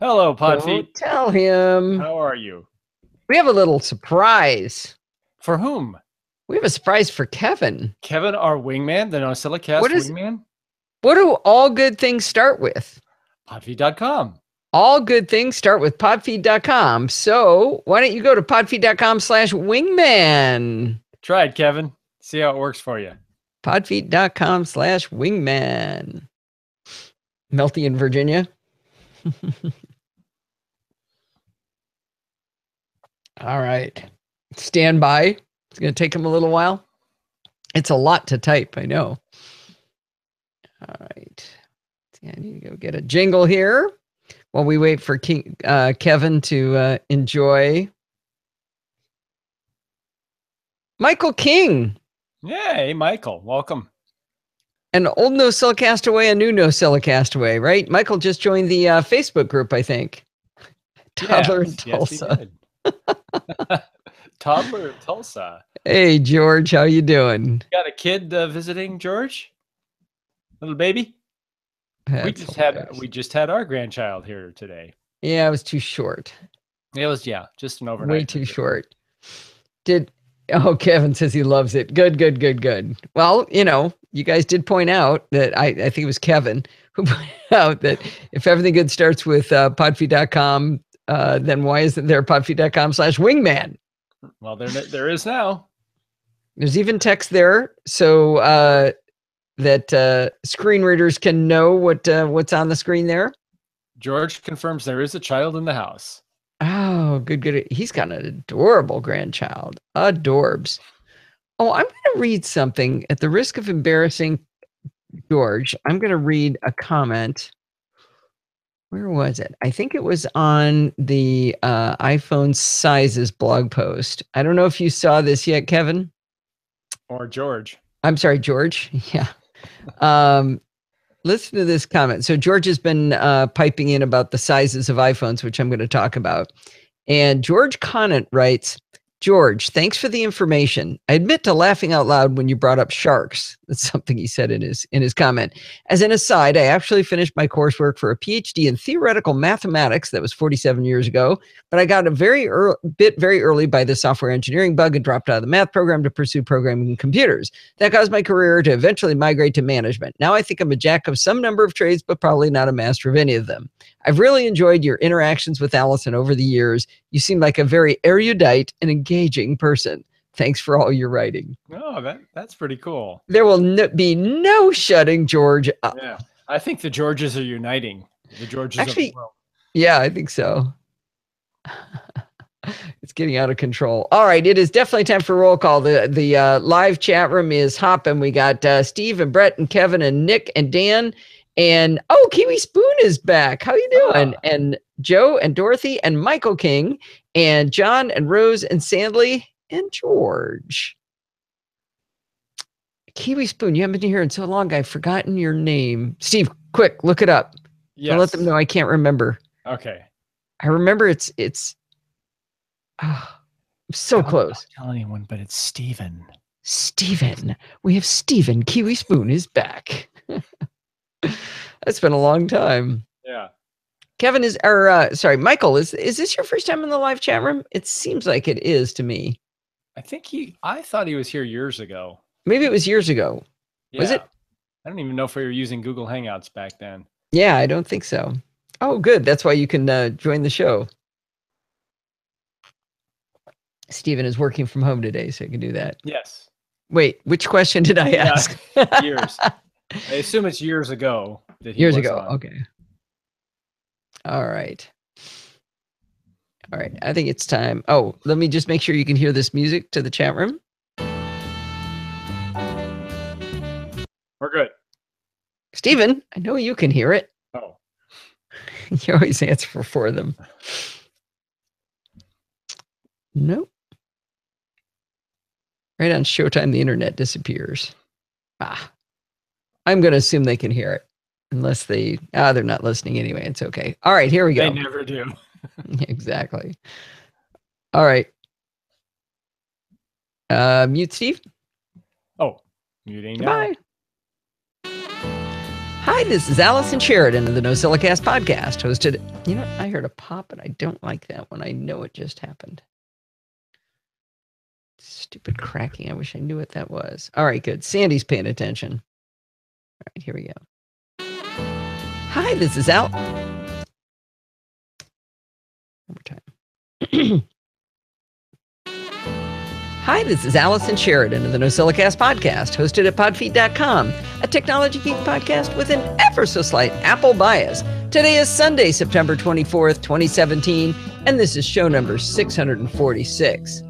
Hello, Podfeet. Don't tell him. How are you? We have a little surprise. For whom? We have a surprise for Kevin. Kevin, our wingman, the NosillaCast wingman? What do all good things start with? Podfeet.com. All good things start with podfeed.com. So why don't you go to podfeed.com/wingman? Try it, Kevin. See how it works for you. Podfeed.com/wingman. Melty in Virginia. All right. Stand by. It's going to take him a little while. It's a lot to type, I know. All right. I need to go get a jingle here while we wait for Kevin to enjoy. Michael King. Yay, Michael. Welcome. An old NosillaCast away, a new NosillaCast away, right? Michael just joined the Facebook group, I think. Toddler in Tulsa. Yes, Toddler in Tulsa. Hey, George, how you doing? Got a kid visiting, George? Little baby? We just had our grandchild here today. Yeah, it was too short. It was, just an overnight. Way too short. Kevin says he loves it. Good. Well, you guys did point out that I think it was Kevin who pointed out that if everything good starts with podfeed.com, then why isn't there podfeed.com/wingman? Well, there is now. There's even text there, so that screen readers can know what's on the screen there. George confirms there is a child in the house. Oh, good. He's got an adorable grandchild. Adorbs. Oh, I'm going to read something at the risk of embarrassing George. I'm going to read a comment. Where was it? I think it was on the iPhone sizes blog post. I don't know if you saw this yet, Kevin. Or George. I'm sorry, George. Yeah. Listen to this comment. So George has been piping in about the sizes of iPhones, which I'm going to talk about. And George Conant writes, George, thanks for the information. I admit to laughing out loud when you brought up sharks. That's something he said in his comment. As an aside, I actually finished my coursework for a PhD in theoretical mathematics. That was 47 years ago, but I got a very early by the software engineering bug and dropped out of the math program to pursue programming in computers. That caused my career to eventually migrate to management. Now I think I'm a jack of some number of trades, but probably not a master of any of them. I've really enjoyed your interactions with Allison over the years. You seem like a very erudite and engaging person. Thanks for all your writing. Oh, that's pretty cool. There will be no shutting George up. Yeah, I think the Georges are uniting. The Georges of the world. Yeah, I think so. It's getting out of control. All right, it is definitely time for roll call. The live chat room is hopping. We got Steve and Brett and Kevin and Nick and Dan. And Kiwi Spoon is back. How you doing? And Joe and Dorothy and Michael King and John and Rose and Sandley and George. Kiwi Spoon, you haven't been here in so long. I've forgotten your name. Steve, quick, look it up. Yes. Don't let them know I can't remember. Okay. I remember it's so close. Don't tell anyone, but it's Steven. Steven. We have Steven. Kiwi Spoon is back. It's been a long time. Yeah. Kevin Michael, is this your first time in the live chat room? It seems like it is to me. I thought he was here years ago. Maybe it was years ago. Yeah. Was it? I don't even know if we were using Google Hangouts back then. Yeah, I don't think so. Oh, good. That's why you can join the show. Steven is working from home today, so you can do that. Yes. Wait, which question did I ask? Years. I assume it's years ago. Years ago. Okay. All right. I think it's time. Oh, let me just make sure you can hear this music to the chat room. We're good. Steven, I know you can hear it. Oh. You always answer for them. Nope. Right on Showtime, the internet disappears. I'm going to assume they can hear it. Unless they're not listening anyway. It's okay. All right, here we go. They never do. Exactly. All right. Mute Steve. Oh, muting now. Bye. Hi, this is Allison Sheridan of the NosillaCast podcast, hosted. You know, I heard a pop, and I don't like that one. I know it just happened. Stupid cracking. I wish I knew what that was. All right, good. Sandy's paying attention. All right, here we go. Hi, this is Al. One more time. Hi, this is Allison Sheridan of the NosillaCast podcast, hosted at podfeet.com, a technology geek podcast with an ever so slight Apple bias. Today is Sunday, September 24th, 2017, and this is show number 646.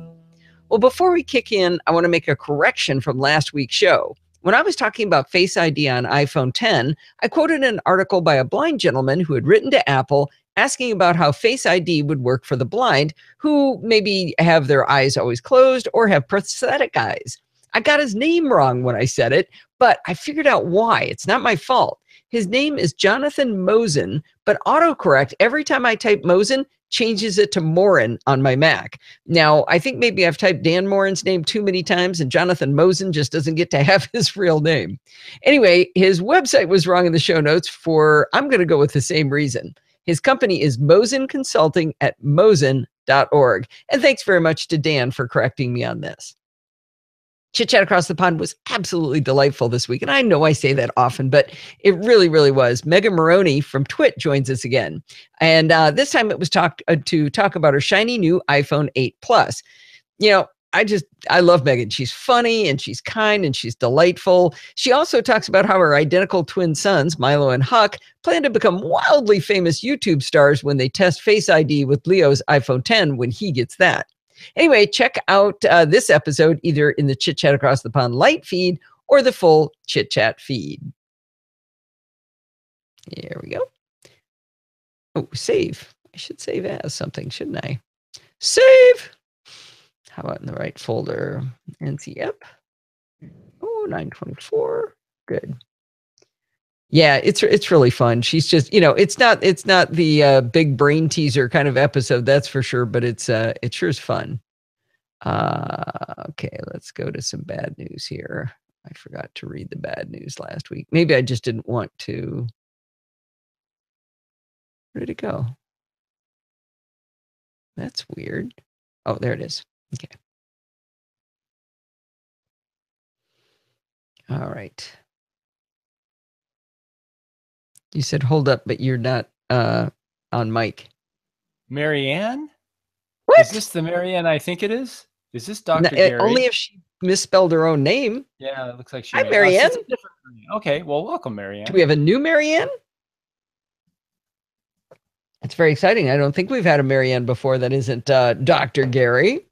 Well, before we kick in, I want to make a correction from last week's show. When I was talking about Face ID on iPhone 10, I quoted an article by a blind gentleman who had written to Apple asking about how Face ID would work for the blind who maybe have their eyes always closed or have prosthetic eyes. I got his name wrong when I said it, but I figured out why. It's not my fault. His name is Jonathan Mosen, but autocorrect every time I type Mosen changes it to Morin on my Mac. Now, I think maybe I've typed Dan Morin's name too many times and Jonathan Mosen just doesn't get to have his real name. Anyway, his website was wrong in the show notes for, I'm going to go with the same reason. His company is Mosen Consulting at mosen.org. And thanks very much to Dan for correcting me on this. Chit Chat Across the Pond was absolutely delightful this week. And I know I say that often, but it really, really was. Megan Maroney from Twit joins us again. And this time it was to talk about her shiny new iPhone 8 Plus. You know, I love Megan. She's funny and she's kind and she's delightful. She also talks about how her identical twin sons, Milo and Huck, plan to become wildly famous YouTube stars when they test Face ID with Leo's iPhone 10 when he gets that. Anyway, check out this episode either in the Chit Chat Across the Pond light feed or the full Chit Chat feed. Here we go. Oh, save. I should save as something, shouldn't I? Save. How about in the right folder? NCF. Oh, 924. Good. Yeah, it's really fun. She's just, you know, it's not the big brain teaser kind of episode, that's for sure, but it sure is fun. Okay, let's go to some bad news here. I forgot to read the bad news last week. Maybe I just didn't want to. Where did it go? That's weird. Oh, there it is. Okay. All right. You said hold up, but you're not on mic. Marianne? What? Is this the Marianne I think it is? Is this Dr. Gary? Only if she misspelled her own name. Yeah, it looks like she. Hi, Marianne. Okay, well, welcome, Marianne. Do we have a new Marianne? It's very exciting. I don't think we've had a Marianne before that isn't Dr. Gary.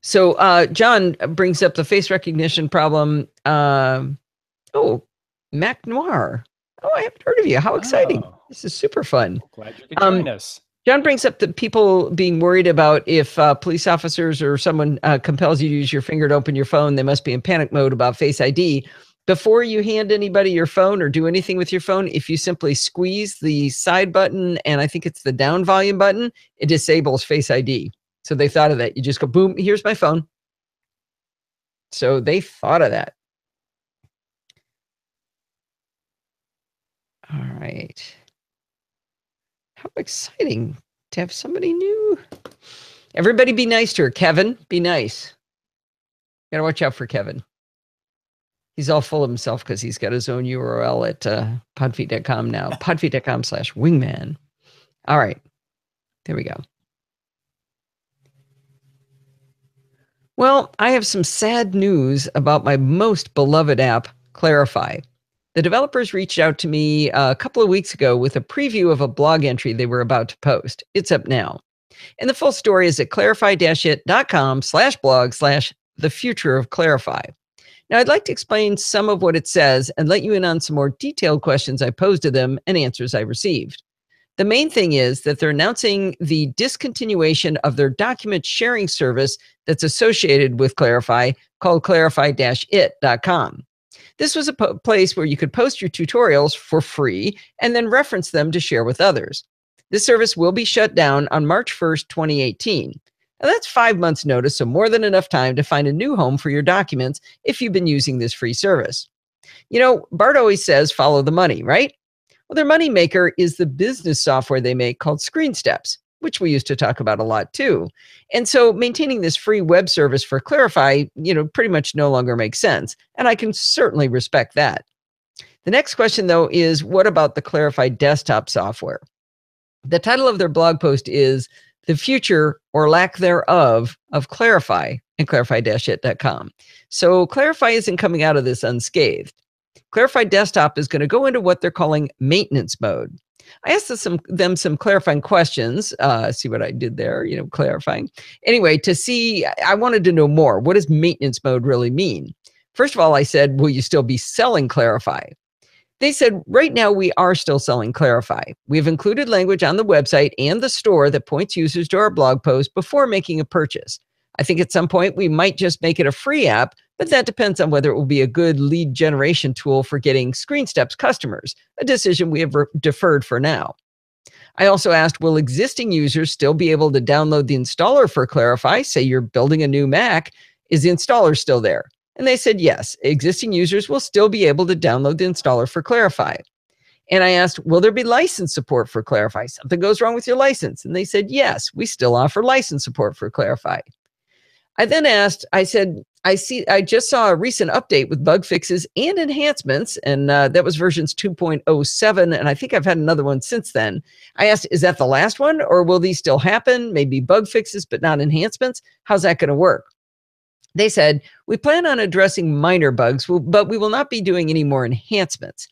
So John brings up the face recognition problem. Oh, Mac Noir. Oh, I haven't heard of you. How exciting. Oh. This is super fun. Glad you could join us. John brings up the people being worried about if police officers or someone compels you to use your finger to open your phone, they must be in panic mode about Face ID. Before you hand anybody your phone or do anything with your phone, if you simply squeeze the side button, and I think it's the down volume button, it disables Face ID. So they thought of that. You just go, boom, here's my phone. So they thought of that. All right. How exciting to have somebody new. Everybody be nice to her. Kevin, be nice. Gotta watch out for Kevin. He's all full of himself because he's got his own URL at podfeet.com now. podfeet.com/wingman. All right. There we go. Well, I have some sad news about my most beloved app, Clarify. The developers reached out to me a couple of weeks ago with a preview of a blog entry they were about to post. It's up now. And the full story is at clarify-it.com/blog/the future of Clarify. Now, I'd like to explain some of what it says and let you in on some more detailed questions I posed to them and answers I received. The main thing is that they're announcing the discontinuation of their document sharing service that's associated with Clarify called clarify-it.com. This was a place where you could post your tutorials for free and then reference them to share with others. This service will be shut down on March 1st, 2018. And that's 5 months notice, so more than enough time to find a new home for your documents if you've been using this free service. Bart always says, follow the money, right? Well, their money maker is the business software they make called ScreenSteps, which we used to talk about a lot too. And so maintaining this free web service for Clarify, pretty much no longer makes sense. And I can certainly respect that. The next question, though, is what about the Clarify desktop software? The title of their blog post is The Future or Lack Thereof of Clarify and clarify-it.com. So Clarify isn't coming out of this unscathed. Clarify Desktop is going to go into what they're calling maintenance mode. I asked them some clarifying questions. See what I did there, clarifying. Anyway, I wanted to know more. What does maintenance mode really mean? First of all, I said, will you still be selling Clarify? They said, right now we are still selling Clarify. We have included language on the website and the store that points users to our blog post before making a purchase. I think at some point we might just make it a free app, but that depends on whether it will be a good lead generation tool for getting ScreenSteps customers, a decision we have deferred for now. I also asked, will existing users still be able to download the installer for Clarify? Say you're building a new Mac, is the installer still there? And they said, yes, existing users will still be able to download the installer for Clarify. And I asked, will there be license support for Clarify? Something goes wrong with your license. And they said, yes, we still offer license support for Clarify. I then asked, I said, I just saw a recent update with bug fixes and enhancements, and that was versions 2.07, and I think I've had another one since then. I asked, is that the last one, or will these still happen? Maybe bug fixes, but not enhancements? How's that going to work? They said, we plan on addressing minor bugs, but we will not be doing any more enhancements.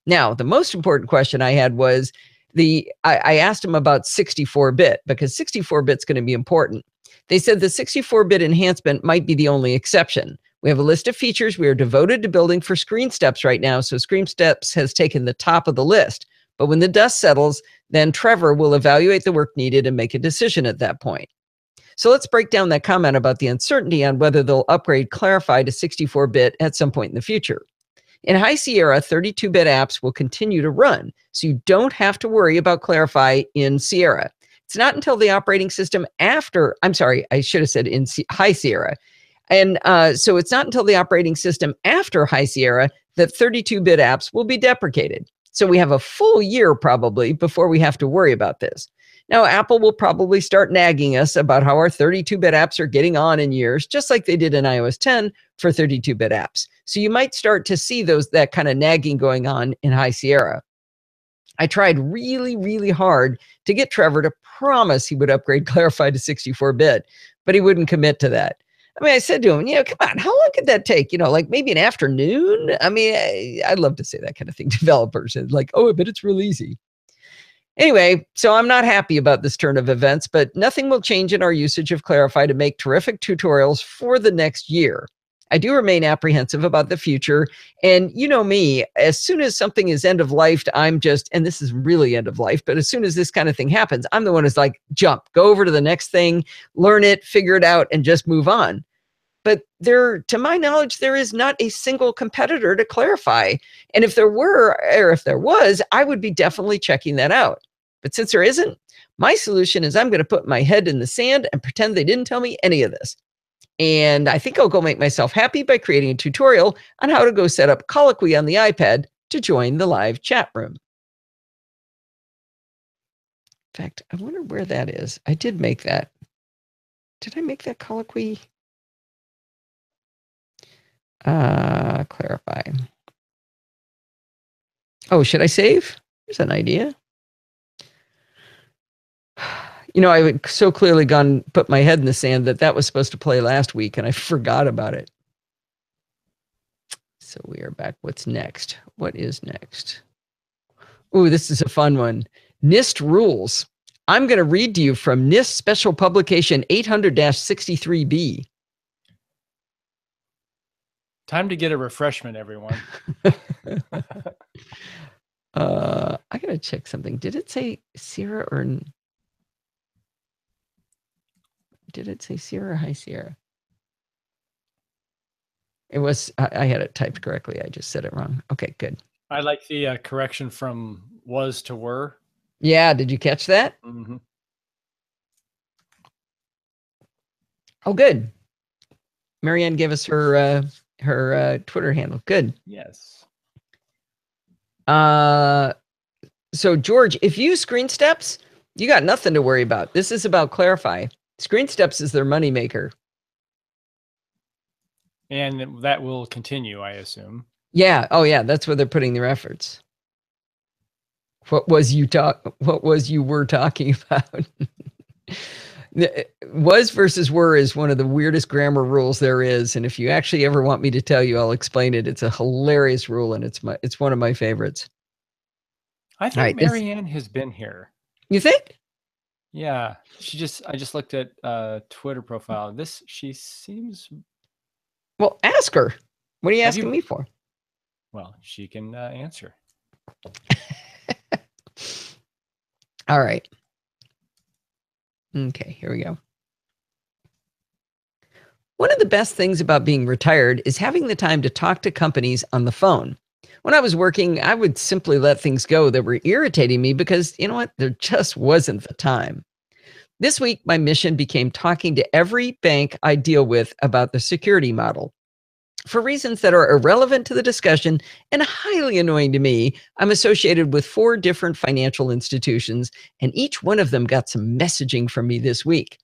Now, the most important question I had was, I asked them about 64-bit, because 64-bit is going to be important. They said the 64-bit enhancement might be the only exception. We have a list of features we are devoted to building for ScreenSteps right now, so ScreenSteps has taken the top of the list. But when the dust settles, then Trevor will evaluate the work needed and make a decision at that point. So let's break down that comment about the uncertainty on whether they'll upgrade Clarify to 64-bit at some point in the future. In High Sierra, 32-bit apps will continue to run, so you don't have to worry about Clarify in Sierra. It's not until the operating system I should have said in High Sierra. And so it's not until the operating system after High Sierra that 32-bit apps will be deprecated. So we have a full year probably before we have to worry about this. Now, Apple will probably start nagging us about how our 32-bit apps are getting on in years, just like they did in iOS 10 for 32-bit apps. So you might start to see that kind of nagging going on in High Sierra. I tried really, really hard to get Trevor to promise he would upgrade Clarify to 64-bit, but he wouldn't commit to that. I mean, I said to him, come on, how long could that take? Like maybe an afternoon? I mean, I'd love to say that kind of thing. Developers and like, oh, I bet it's real easy. Anyway, so I'm not happy about this turn of events, but nothing will change in our usage of Clarify to make terrific tutorials for the next year. I do remain apprehensive about the future. And you know me, as soon as something is end of life, and this is really end of life, but as soon as this kind of thing happens, I'm the one who's like, jump, go over to the next thing, learn it, figure it out, and just move on. But to my knowledge, there is not a single competitor to Clarify. And if there was, I would be definitely checking that out. But since there isn't, my solution is I'm going to put my head in the sand and pretend they didn't tell me any of this. And I think I'll go make myself happy by creating a tutorial on how to go set up Colloquy on the iPad to join the live chat room. In fact, I wonder where that is. I did make that. Did I make that Colloquy? Clarify. Oh, should I save? Here's an idea. I had so clearly put my head in the sand that was supposed to play last week, and I forgot about it. So we are back. What's next? What is next? Ooh, this is a fun one. NIST rules. I'm going to read to you from NIST Special Publication 800-63B. Time to get a refreshment, everyone. I got to check something. Did it say Sierra or... Did it say Sierra or High Sierra? It was, I had it typed correctly. I just said it wrong. Okay, good. I like the correction from was to were. Yeah, did you catch that? Mm-hmm. Oh, good. Marianne gave us her Twitter handle. Good. Yes. So George, if you use Screen Steps, you got nothing to worry about. This is about Clarify. Screen Steps is their moneymaker. And that will continue, I assume. Yeah. Oh, yeah. That's where they're putting their efforts. What was you were talking about? Was versus were is one of the weirdest grammar rules there is, and if you actually ever want me to tell you, I'll explain it. It's a hilarious rule, and it's one of my favorites. I think Marianne has been here. You think? Yeah, I just looked at Twitter profile. She seems. Well, ask her. What are you asking me for? Well, she can answer. All right. Okay, here we go. One of the best things about being retired is having the time to talk to companies on the phone. When I was working, I would simply let things go that were irritating me because, you know what, there just wasn't the time. This week, my mission became talking to every bank I deal with about the security model. For reasons that are irrelevant to the discussion and highly annoying to me, I'm associated with 4 different financial institutions, and each one of them got some messaging from me this week.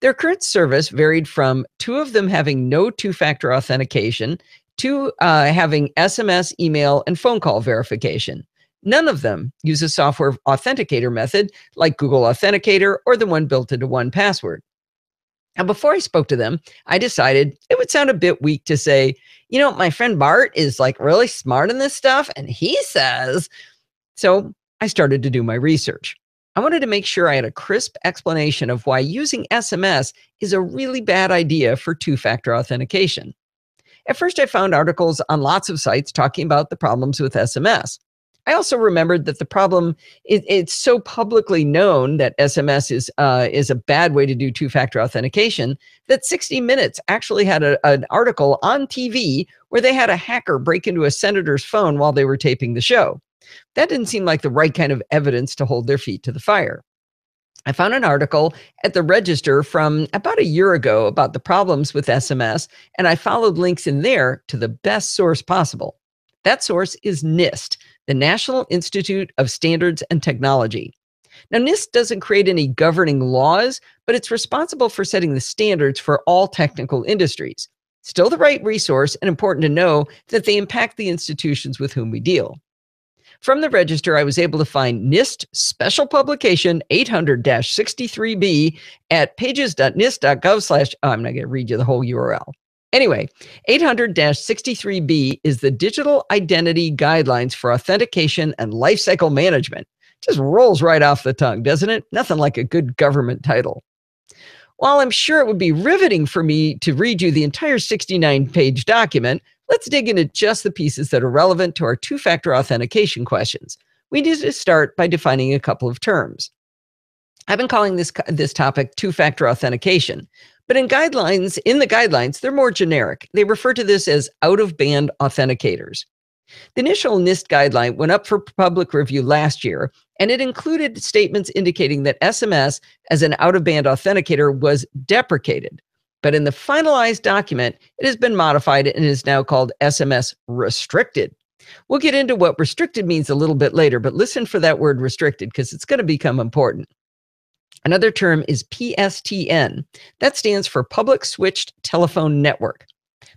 Their current service varied from 2 of them having no two-factor authentication to having SMS, email, and phone call verification. None of them use a software authenticator method like Google Authenticator or the one built into 1Password. Now, before I spoke to them, I decided it would sound a bit weak to say, you know, my friend Bart is like really smart in this stuff, and he says. So I started to do my research. I wanted to make sure I had a crisp explanation of why using SMS is a really bad idea for two-factor authentication. At first, I found articles on lots of sites talking about the problems with SMS. I also remembered that the problem it's so publicly known that SMS is a bad way to do two-factor authentication that 60 Minutes actually had an article on TV where they had a hacker break into a senator's phone while they were taping the show. That didn't seem like the right kind of evidence to hold their feet to the fire. I found an article at the Register from about a year ago about the problems with SMS, and I followed links in there to the best source possible. That source is NIST, the National Institute of Standards and Technology. Now, NIST doesn't create any governing laws, but it's responsible for setting the standards for all technical industries. Still the right resource, and important to know that they impact the institutions with whom we deal. From the Register, I was able to find NIST Special Publication 800-63B at pages.nist.gov/ I'm not going to read you the whole URL. Anyway, 800-63B is the Digital Identity Guidelines for Authentication and Lifecycle Management. Just rolls right off the tongue, doesn't it? Nothing like a good government title. While I'm sure it would be riveting for me to read you the entire 69-page document, let's dig into just the pieces that are relevant to our two-factor authentication questions. We need to start by defining a couple of terms. I've been calling this topic two-factor authentication, but in the guidelines, they're more generic. They refer to this as out-of-band authenticators. The initial NIST guideline went up for public review last year, and it included statements indicating that SMS as an out-of-band authenticator was deprecated. But in the finalized document, it has been modified and is now called SMS restricted. We'll get into what restricted means a little bit later, but listen for that word restricted because it's going to become important. Another term is PSTN. That stands for Public Switched Telephone Network.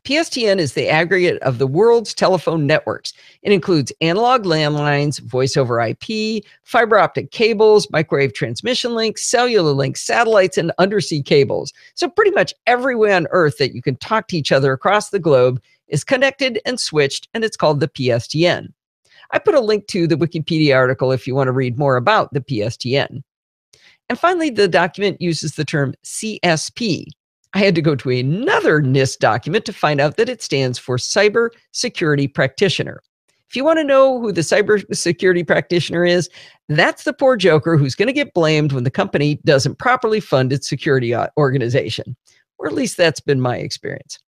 PSTN is the aggregate of the world's telephone networks. It includes analog landlines, voice over IP, fiber optic cables, microwave transmission links, cellular links, satellites, and undersea cables. So pretty much everywhere on Earth that you can talk to each other across the globe is connected and switched, and it's called the PSTN. I put a link to the Wikipedia article if you want to read more about the PSTN. And finally, the document uses the term CSP. I had to go to another NIST document to find out that it stands for Cyber Security Practitioner. If you want to know who the cyber security practitioner is, that's the poor joker who's going to get blamed when the company doesn't properly fund its security organization. Or at least that's been my experience.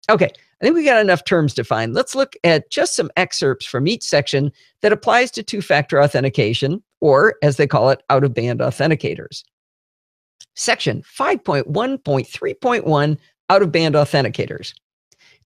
Okay, I think we got enough terms defined. Let's look at just some excerpts from each section that applies to two-factor authentication, or as they call it, out-of-band authenticators. Section 5.1.3.1 out-of-band authenticators.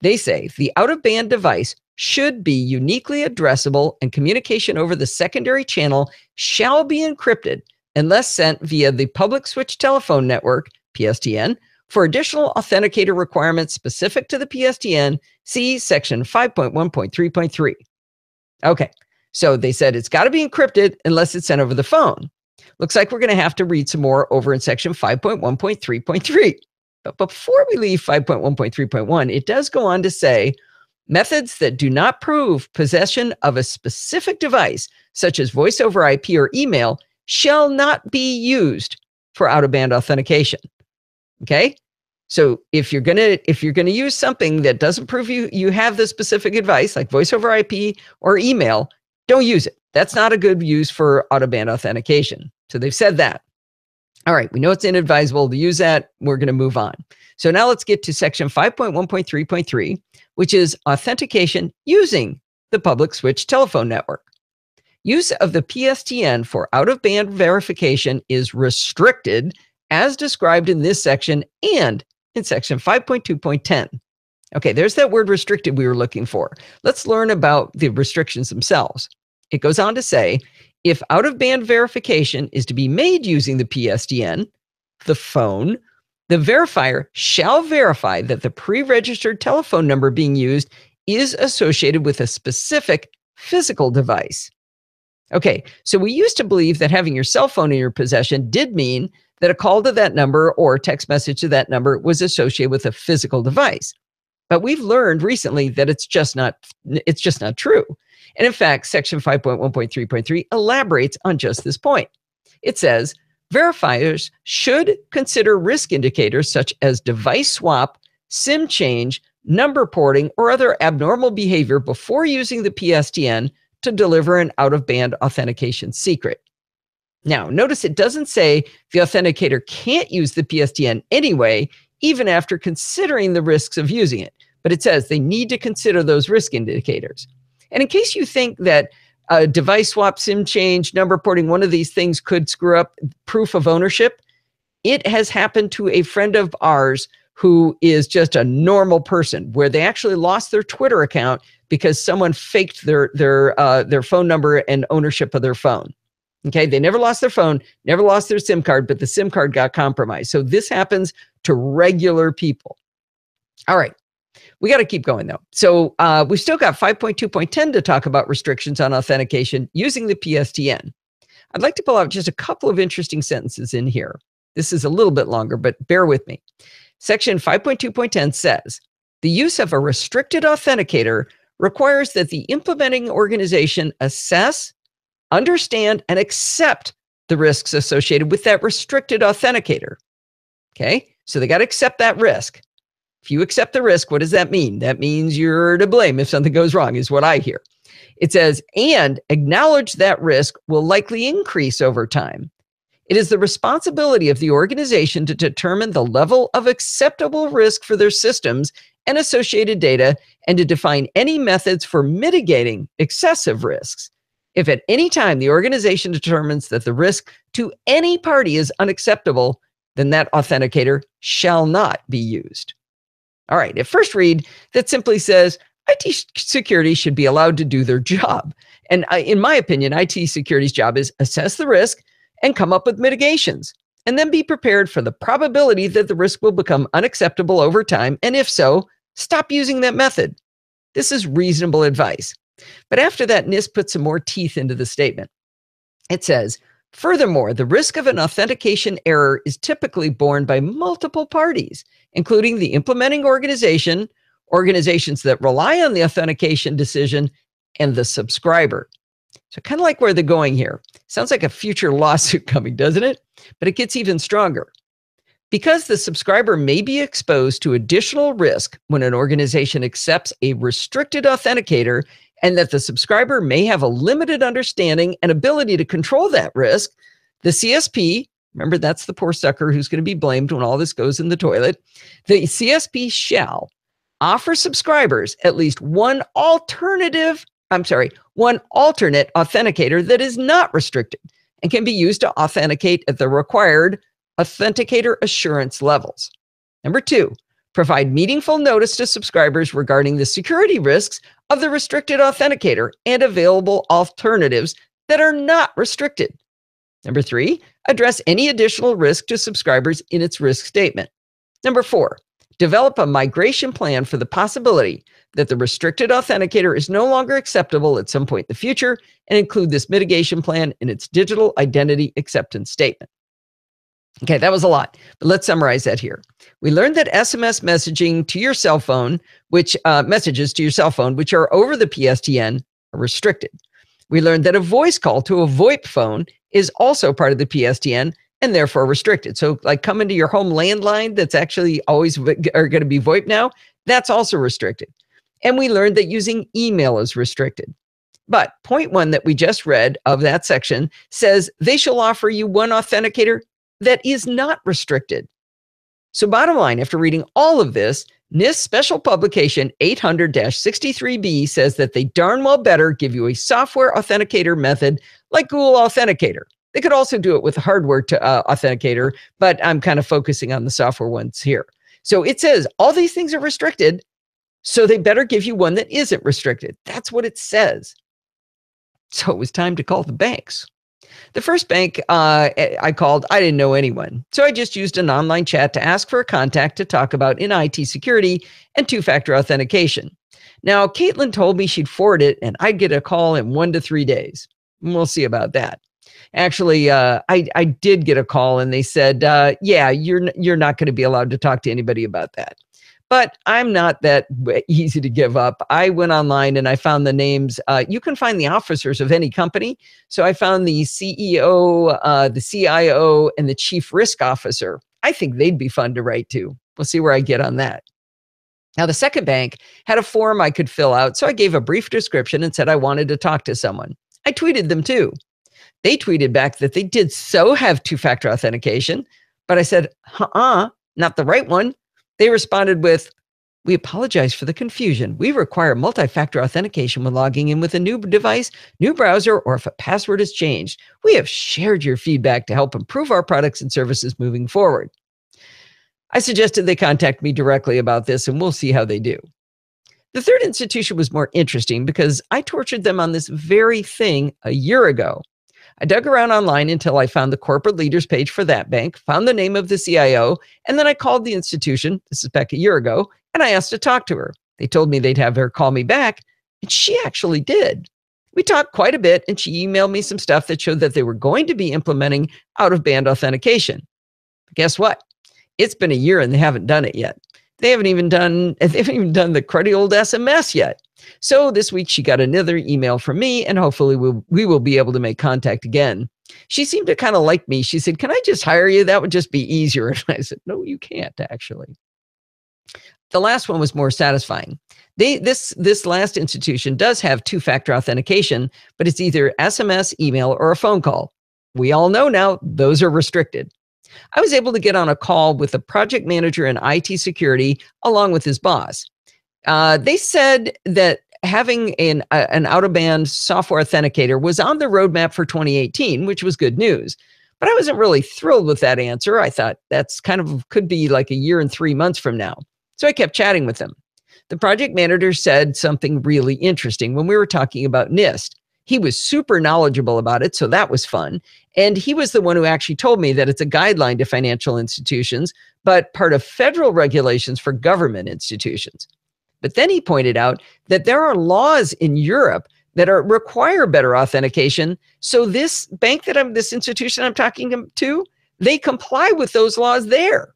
They say the out-of-band device should be uniquely addressable and communication over the secondary channel shall be encrypted unless sent via the public switch telephone network, PSTN. For additional authenticator requirements specific to the PSTN, see section 5.1.3.3. Okay, so they said it's got to be encrypted unless it's sent over the phone. Looks like we're going to have to read some more over in section 5.1.3.3. But before we leave 5.1.3.1, it does go on to say, methods that do not prove possession of a specific device, such as voice over IP or email, shall not be used for out-of-band authentication. Okay? So if you're gonna use something that doesn't prove you have the specific device, like voice over IP or email, don't use it. That's not a good use for out-of-band authentication. So they've said that. All right, we know it's inadvisable to use that. We're going to move on. So now let's get to section 5.1.3.3, which is authentication using the public switch telephone network. Use of the PSTN for out-of-band verification is restricted as described in this section and in section 5.2.10. Okay, there's that word restricted we were looking for. Let's learn about the restrictions themselves. It goes on to say, if out-of-band verification is to be made using the PSTN, the phone, the verifier shall verify that the pre-registered telephone number being used is associated with a specific physical device. Okay, so we used to believe that having your cell phone in your possession did mean that a call to that number or text message to that number was associated with a physical device. But we've learned recently that it's just not true. And in fact, section 5.1.3.3 elaborates on just this point. It says, verifiers should consider risk indicators such as device swap, SIM change, number porting, or other abnormal behavior before using the PSTN to deliver an out-of-band authentication secret. Now, notice it doesn't say the authenticator can't use the PSTN anyway, even after considering the risks of using it. But it says they need to consider those risk indicators. And in case you think that device swap, SIM change, number porting, one of these things could screw up proof of ownership, it has happened to a friend of ours who is just a normal person, where they actually lost their Twitter account because someone faked their phone number and ownership of their phone. Okay, they never lost their phone, never lost their SIM card, but the SIM card got compromised. So this happens to regular people. All right, we got to keep going though. So we've still got 5.2.10 to talk about restrictions on authentication using the PSTN. I'd like to pull out just a couple of interesting sentences in here. This is a little bit longer, but bear with me. Section 5.2.10 says, the use of a restricted authenticator requires that the implementing organization assess, understand, and accept the risks associated with that restricted authenticator. Okay, so they got to accept that risk. If you accept the risk, what does that mean? That means you're to blame if something goes wrong, is what I hear. It says, and acknowledge that risk will likely increase over time. It is the responsibility of the organization to determine the level of acceptable risk for their systems and associated data, and to define any methods for mitigating excessive risks. If at any time the organization determines that the risk to any party is unacceptable, then that authenticator shall not be used. All right, at first read, that simply says IT security should be allowed to do their job. And in my opinion, IT security's job is assess the risk and come up with mitigations, and then be prepared for the probability that the risk will become unacceptable over time, and if so, stop using that method. This is reasonable advice. But after that, NIST puts some more teeth into the statement. It says, furthermore, the risk of an authentication error is typically borne by multiple parties, including the implementing organization, organizations that rely on the authentication decision, and the subscriber. So kind of like where they're going here. Sounds like a future lawsuit coming, doesn't it? But it gets even stronger. Because the subscriber may be exposed to additional risk when an organization accepts a restricted authenticator, and that the subscriber may have a limited understanding and ability to control that risk, the CSP, remember that's the poor sucker who's going to be blamed when all this goes in the toilet, the CSP shall offer subscribers at least one alternate authenticator that is not restricted and can be used to authenticate at the required authenticator assurance levels. Number 2, provide meaningful notice to subscribers regarding the security risks of the restricted authenticator and available alternatives that are not restricted. Number 3, address any additional risk to subscribers in its risk statement. Number 4, develop a migration plan for the possibility that the restricted authenticator is no longer acceptable at some point in the future, and include this mitigation plan in its digital identity acceptance statement. Okay, that was a lot, but let's summarize that here. We learned that SMS messaging to your cell phone, messages to your cell phone, which are over the PSTN, are restricted. We learned that a voice call to a VoIP phone is also part of the PSTN and therefore restricted. So like coming to your home landline that's actually always are going to be VoIP now, that's also restricted. And we learned that using email is restricted. But point 1 that we just read of that section says they shall offer you one authenticator that is not restricted. So bottom line, after reading all of this, NIST Special Publication 800-63B says that they darn well better give you a software authenticator method like Google Authenticator. They could also do it with a hardware authenticator, but I'm kind of focusing on the software ones here. So it says all these things are restricted, so they better give you one that isn't restricted. That's what it says. So it was time to call the banks. The first bank I called, I didn't know anyone. So I just used an online chat to ask for a contact to talk about in IT security and two-factor authentication. Now, Caitlin told me she'd forward it and I'd get a call in 1 to 3 days. We'll see about that. Actually, I did get a call and they said, yeah, you're not going to be allowed to talk to anybody about that. But I'm not that easy to give up. I went online and I found the names. You can find the officers of any company. So I found the CEO, the CIO, and the chief risk officer. I think they'd be fun to write to. We'll see where I get on that. Now, the second bank had a form I could fill out. So I gave a brief description and said I wanted to talk to someone. I tweeted them too. They tweeted back that they did so have two-factor authentication. But I said, not the right one. They responded with, we apologize for the confusion. We require multi-factor authentication when logging in with a new device, new browser, or if a password is changed. We have shared your feedback to help improve our products and services moving forward. I suggested they contact me directly about this, and we'll see how they do. The third institution was more interesting because I tortured them on this very thing a year ago. I dug around online until I found the corporate leaders page for that bank, found the name of the CIO, and then I called the institution, this is back a year ago, and I asked to talk to her. They told me they'd have her call me back, and she actually did. We talked quite a bit, and she emailed me some stuff that showed that they were going to be implementing out-of-band authentication. But guess what? It's been a year and they haven't done it yet. They haven't even done the cruddy old SMS yet. So this week she got another email from me and hopefully we will be able to make contact again. She seemed to kind of like me. She said, can I just hire you? That would just be easier. And I said, no, you can't actually. The last one was more satisfying. This last institution does have two-factor authentication, but it's either SMS, email, or a phone call. We all know now those are restricted. I was able to get on a call with the project manager in IT security along with his boss. They said that having an out-of-band software authenticator was on the roadmap for 2018, which was good news. But I wasn't really thrilled with that answer. I thought that's could be like a year and 3 months from now. So I kept chatting with them. The project manager said something really interesting when we were talking about NIST. He was super knowledgeable about it, so that was fun. And he was the one who actually told me that it's a guideline to financial institutions, but part of federal regulations for government institutions. But then he pointed out that there are laws in Europe that require better authentication. So this institution I'm talking to, they comply with those laws there.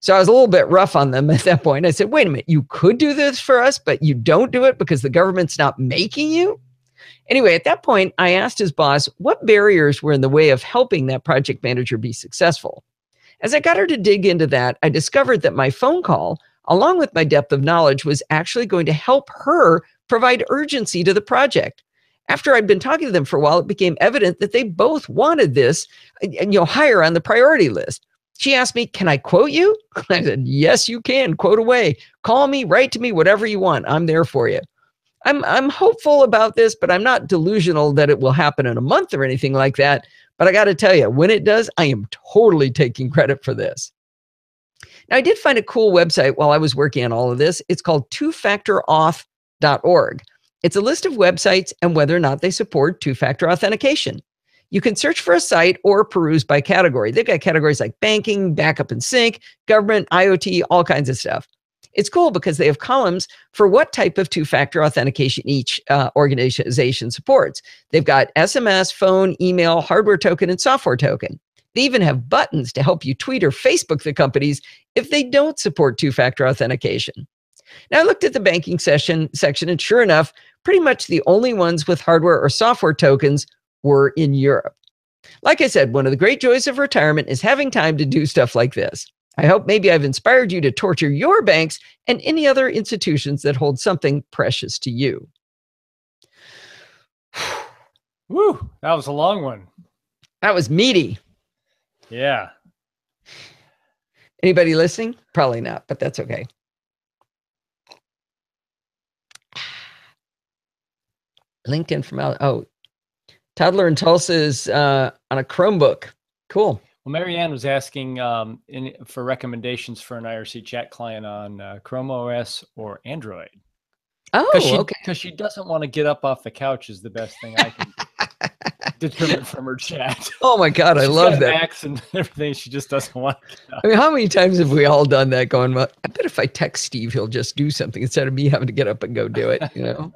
So I was a little bit rough on them at that point. I said, wait a minute, you could do this for us, but you don't do it because the government's not making you? Anyway, at that point, I asked his boss what barriers were in the way of helping that project manager be successful. As I got her to dig into that, I discovered that my phone call, along with my depth of knowledge, was actually going to help her provide urgency to the project. After I'd been talking to them for a while, it became evident that they both wanted this, higher on the priority list. She asked me, can I quote you? I said, yes, you can. Quote away. Call me, write to me, whatever you want. I'm there for you. I'm hopeful about this, but I'm not delusional that it will happen in a month or anything like that. But I got to tell you, when it does, I am totally taking credit for this. Now, I did find a cool website while I was working on all of this. It's called twofactorauth.org. It's a list of websites and whether or not they support two-factor authentication. You can search for a site or peruse by category. They've got categories like banking, backup and sync, government, IoT, all kinds of stuff. It's cool because they have columns for what type of two-factor authentication each organization supports. They've got SMS, phone, email, hardware token, and software token. They even have buttons to help you tweet or Facebook the companies if they don't support two-factor authentication. Now, I looked at the banking section, and sure enough, pretty much the only ones with hardware or software tokens were in Europe. Like I said, one of the great joys of retirement is having time to do stuff like this. I hope maybe I've inspired you to torture your banks and any other institutions that hold something precious to you. Woo, that was a long one. That was meaty. Yeah. Anybody listening? Probably not, but that's okay. LinkedIn from Toddler in Tulsa is on a Chromebook. Cool. Well, Marianne was asking for recommendations for an IRC chat client on Chrome OS or Android. Oh, okay. Because she doesn't want to get up off the couch is the best thing I can determine from her chat. Oh my God, I love that. Macs and everything. She just doesn't want to get up. I mean, how many times have we all done that going, well, I bet if I text Steve, he'll just do something instead of me having to get up and go do it, you know?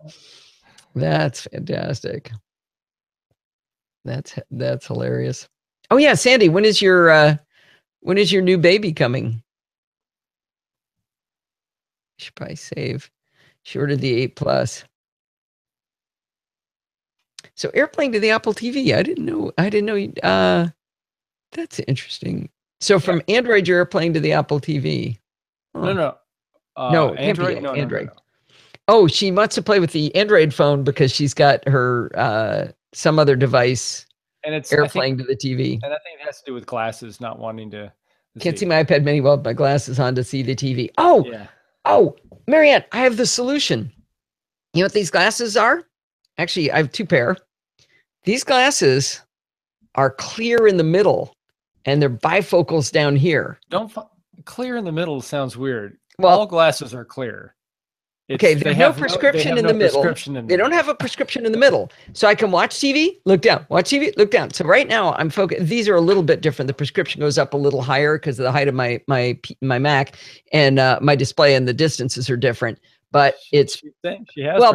That's fantastic. That's hilarious. Oh yeah, Sandy, when is your new baby coming? Should probably save. She ordered the 8 Plus. So airplane to the Apple TV. I didn't know. That's interesting. So from Android, you're airplane to the Apple TV. Huh. No, Android. No. Oh, she wants to play with the Android phone because she's got her some other device. And it's airplane to the TV. And I think it has to do with glasses, not wanting to Can't see my iPad mini with my glasses on to see the TV. Oh, Marianne, I have the solution. You know what these glasses are? Actually, I have 2 pair. These glasses are clear in the middle, and they're bifocals down here. Clear in the middle sounds weird. Well, all glasses are clear. Okay, they have no prescription in the middle. They don't have a prescription in the middle. So I can watch TV, look down, watch TV, look down. So right now I'm focused. These are a little bit different. The prescription goes up a little higher because of the height of my Mac, and my display and the distances are different. But it's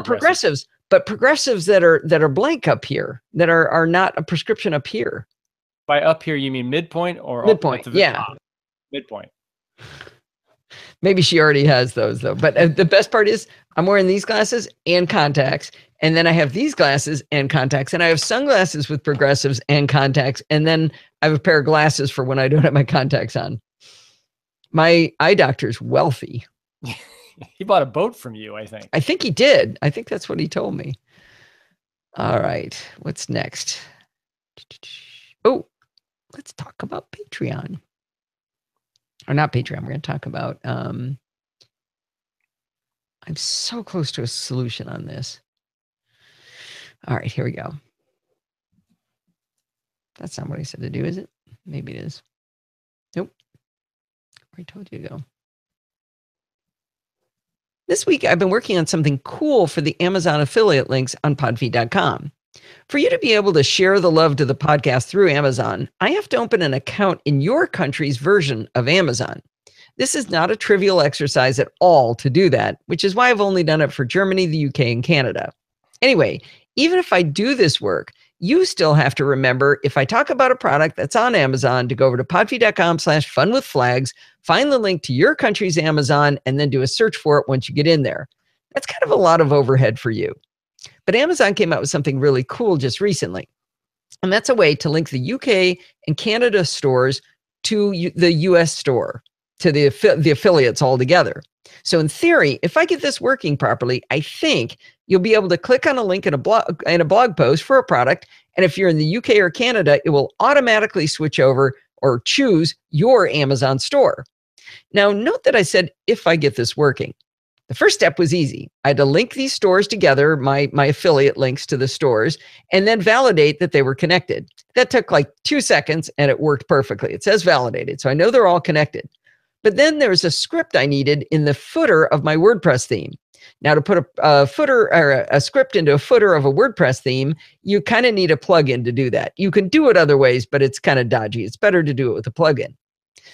progressives, but progressives that are blank up here, that are not a prescription up here. By up here, you mean midpoint or midpoint? Yeah, top? Midpoint. Maybe she already has those though. But the best part is I'm wearing these glasses and contacts. And then I have these glasses and contacts. And I have sunglasses with progressives and contacts. And then I have a pair of glasses for when I don't have my contacts on. My eye doctor's wealthy. He bought a boat from you, I think. I think he did. I think that's what he told me. All right. What's next? Oh, let's talk about Patreon. Or not Patreon. We're going to talk about, I'm so close to a solution on this. All right, here we go. That's not what I said to do, is it? Maybe it is. Nope. I told you to go. This week, I've been working on something cool for the Amazon affiliate links on podfeed.com. For you to be able to share the love to the podcast through Amazon, I have to open an account in your country's version of Amazon. This is not a trivial exercise at all to do that, which is why I've only done it for Germany, the UK, and Canada. Anyway, even if I do this work, you still have to remember, if I talk about a product that's on Amazon, to go over to podfeed.com/funwithflags, find the link to your country's Amazon, and then do a search for it once you get in there. That's kind of a lot of overhead for you. But Amazon came out with something really cool just recently. And that's a way to link the UK and Canada stores to the US store, to the affiliates all together. So in theory, if I get this working properly, I think you'll be able to click on a link in a blog post for a product. And if you're in the UK or Canada, it will automatically switch over or choose your Amazon store. Now, note that I said, if I get this working. The first step was easy. I had to link these stores together, my affiliate links to the stores, and then validate that they were connected. That took like 2 seconds and it worked perfectly. It says validated, so I know they're all connected. But then there's a script I needed in the footer of my WordPress theme. Now, to put a footer or a script into a footer of a WordPress theme, you kind of need a plugin to do that. You can do it other ways, but it's kind of dodgy. It's better to do it with a plugin.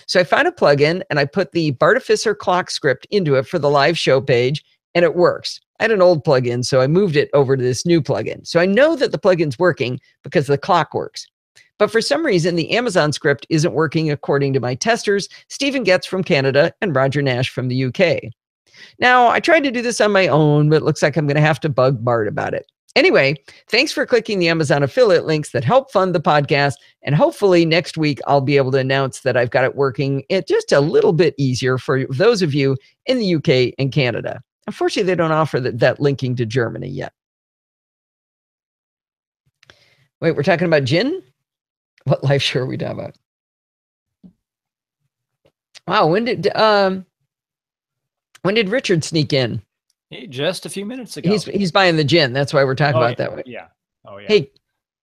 So I found a plugin and I put the Bartificer clock script into it for the live show page, and it works. I had an old plugin, so I moved it over to this new plugin. So I know that the plugin's working because the clock works. But for some reason, the Amazon script isn't working according to my testers, Stephen Getz from Canada and Roger Nash from the UK. Now, I tried to do this on my own, but it looks like I'm going to have to bug Bart about it. Anyway, thanks for clicking the Amazon affiliate links that help fund the podcast. And hopefully next week, I'll be able to announce that I've got it working just a little bit easier for those of you in the UK and Canada. Unfortunately, they don't offer that linking to Germany yet. Wait, we're talking about gin? What live show are we talking about? Wow, when did Richard sneak in? Hey, just a few minutes ago. He's buying the gin. That's why we're talking about that way. Yeah. Oh, yeah. Hey,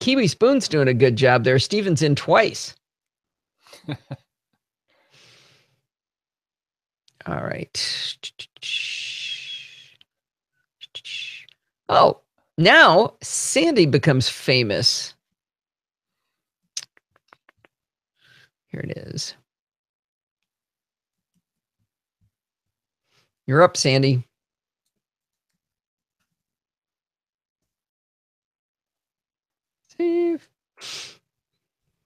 Kiwi Spoon's doing a good job there. Steven's in twice. All right. Oh, now Sandy becomes famous. Here it is. You're up, Sandy. Steve.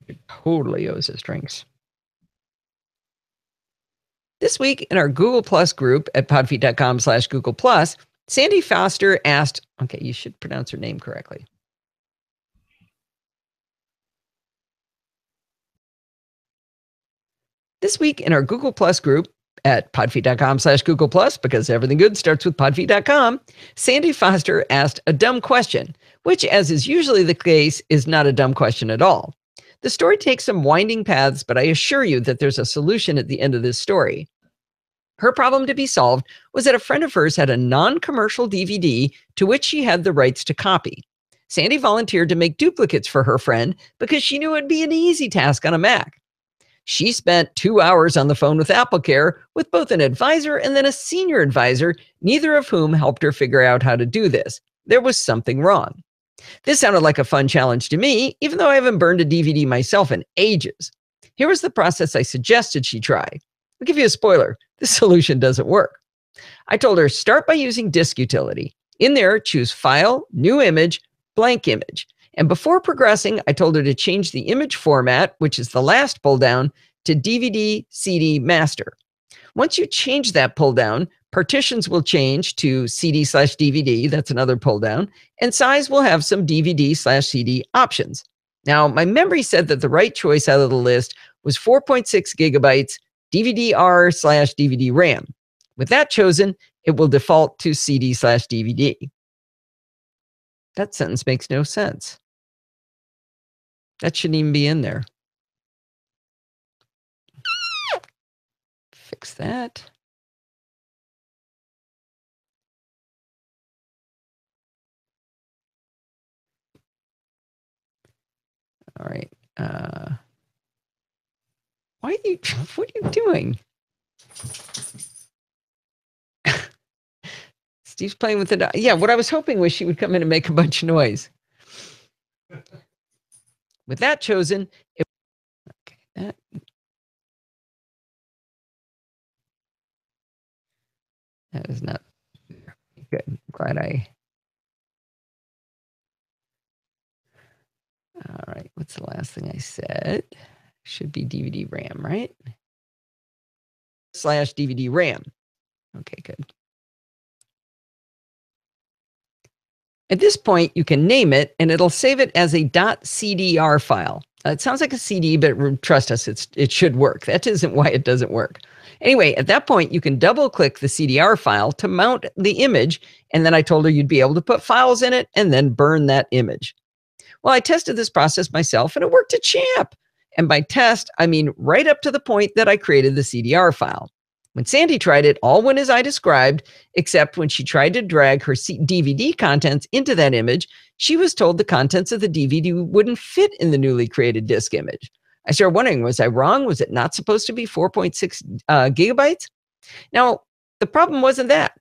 It totally owes us drinks. This week in our Google Plus group at podfeet.com/Google Plus, Sandy Foster asked, okay, you should pronounce her name correctly. This week in our Google Plus group at podfeet.com/Google Plus, because everything good starts with podfeet.com, Sandy Foster asked a dumb question, which, as is usually the case, is not a dumb question at all. The story takes some winding paths, but I assure you that there's a solution at the end of this story. Her problem to be solved was that a friend of hers had a non-commercial DVD to which she had the rights to copy. Sandy volunteered to make duplicates for her friend because she knew it'd be an easy task on a Mac. She spent 2 hours on the phone with AppleCare with both an advisor and then a senior advisor, neither of whom helped her figure out how to do this. There was something wrong. This sounded like a fun challenge to me, even though I haven't burned a DVD myself in ages. Here was the process I suggested she try. I'll give you a spoiler. This solution doesn't work. I told her, start by using Disk Utility. In there, choose File, New Image, Blank Image. And before progressing, I told her to change the image format, which is the last pull down, to DVD, CD, Master. Once you change that pull down, partitions will change to CD/DVD, that's another pull down, and size will have some DVD/CD options. Now, my memory said that the right choice out of the list was 4.6 gigabytes DVD-R/DVD RAM. With that chosen, it will default to CD/DVD. That sentence makes no sense. That shouldn't even be in there. Fix that. All right. What are you doing? Steve's playing with it. Yeah, what I was hoping was she would come in and make a bunch of noise. With that chosen, that is not good. I'm glad all right, what's the last thing I said? Should be DVD RAM, right? /DVD RAM. Okay, good. At this point, you can name it, and it'll save it as a .cdr file. It sounds like a CD, but trust us, it should work. That isn't why it doesn't work. Anyway, at that point, you can double-click the CDR file to mount the image, and then I told her you'd be able to put files in it and then burn that image. Well, I tested this process myself, and it worked a champ. And by test, I mean right up to the point that I created the CDR file. When Sandy tried it, all went as I described, except when she tried to drag her DVD contents into that image, she was told the contents of the DVD wouldn't fit in the newly created disk image. I started wondering, was I wrong? Was it not supposed to be 4.6 gigabytes? Now, the problem wasn't that.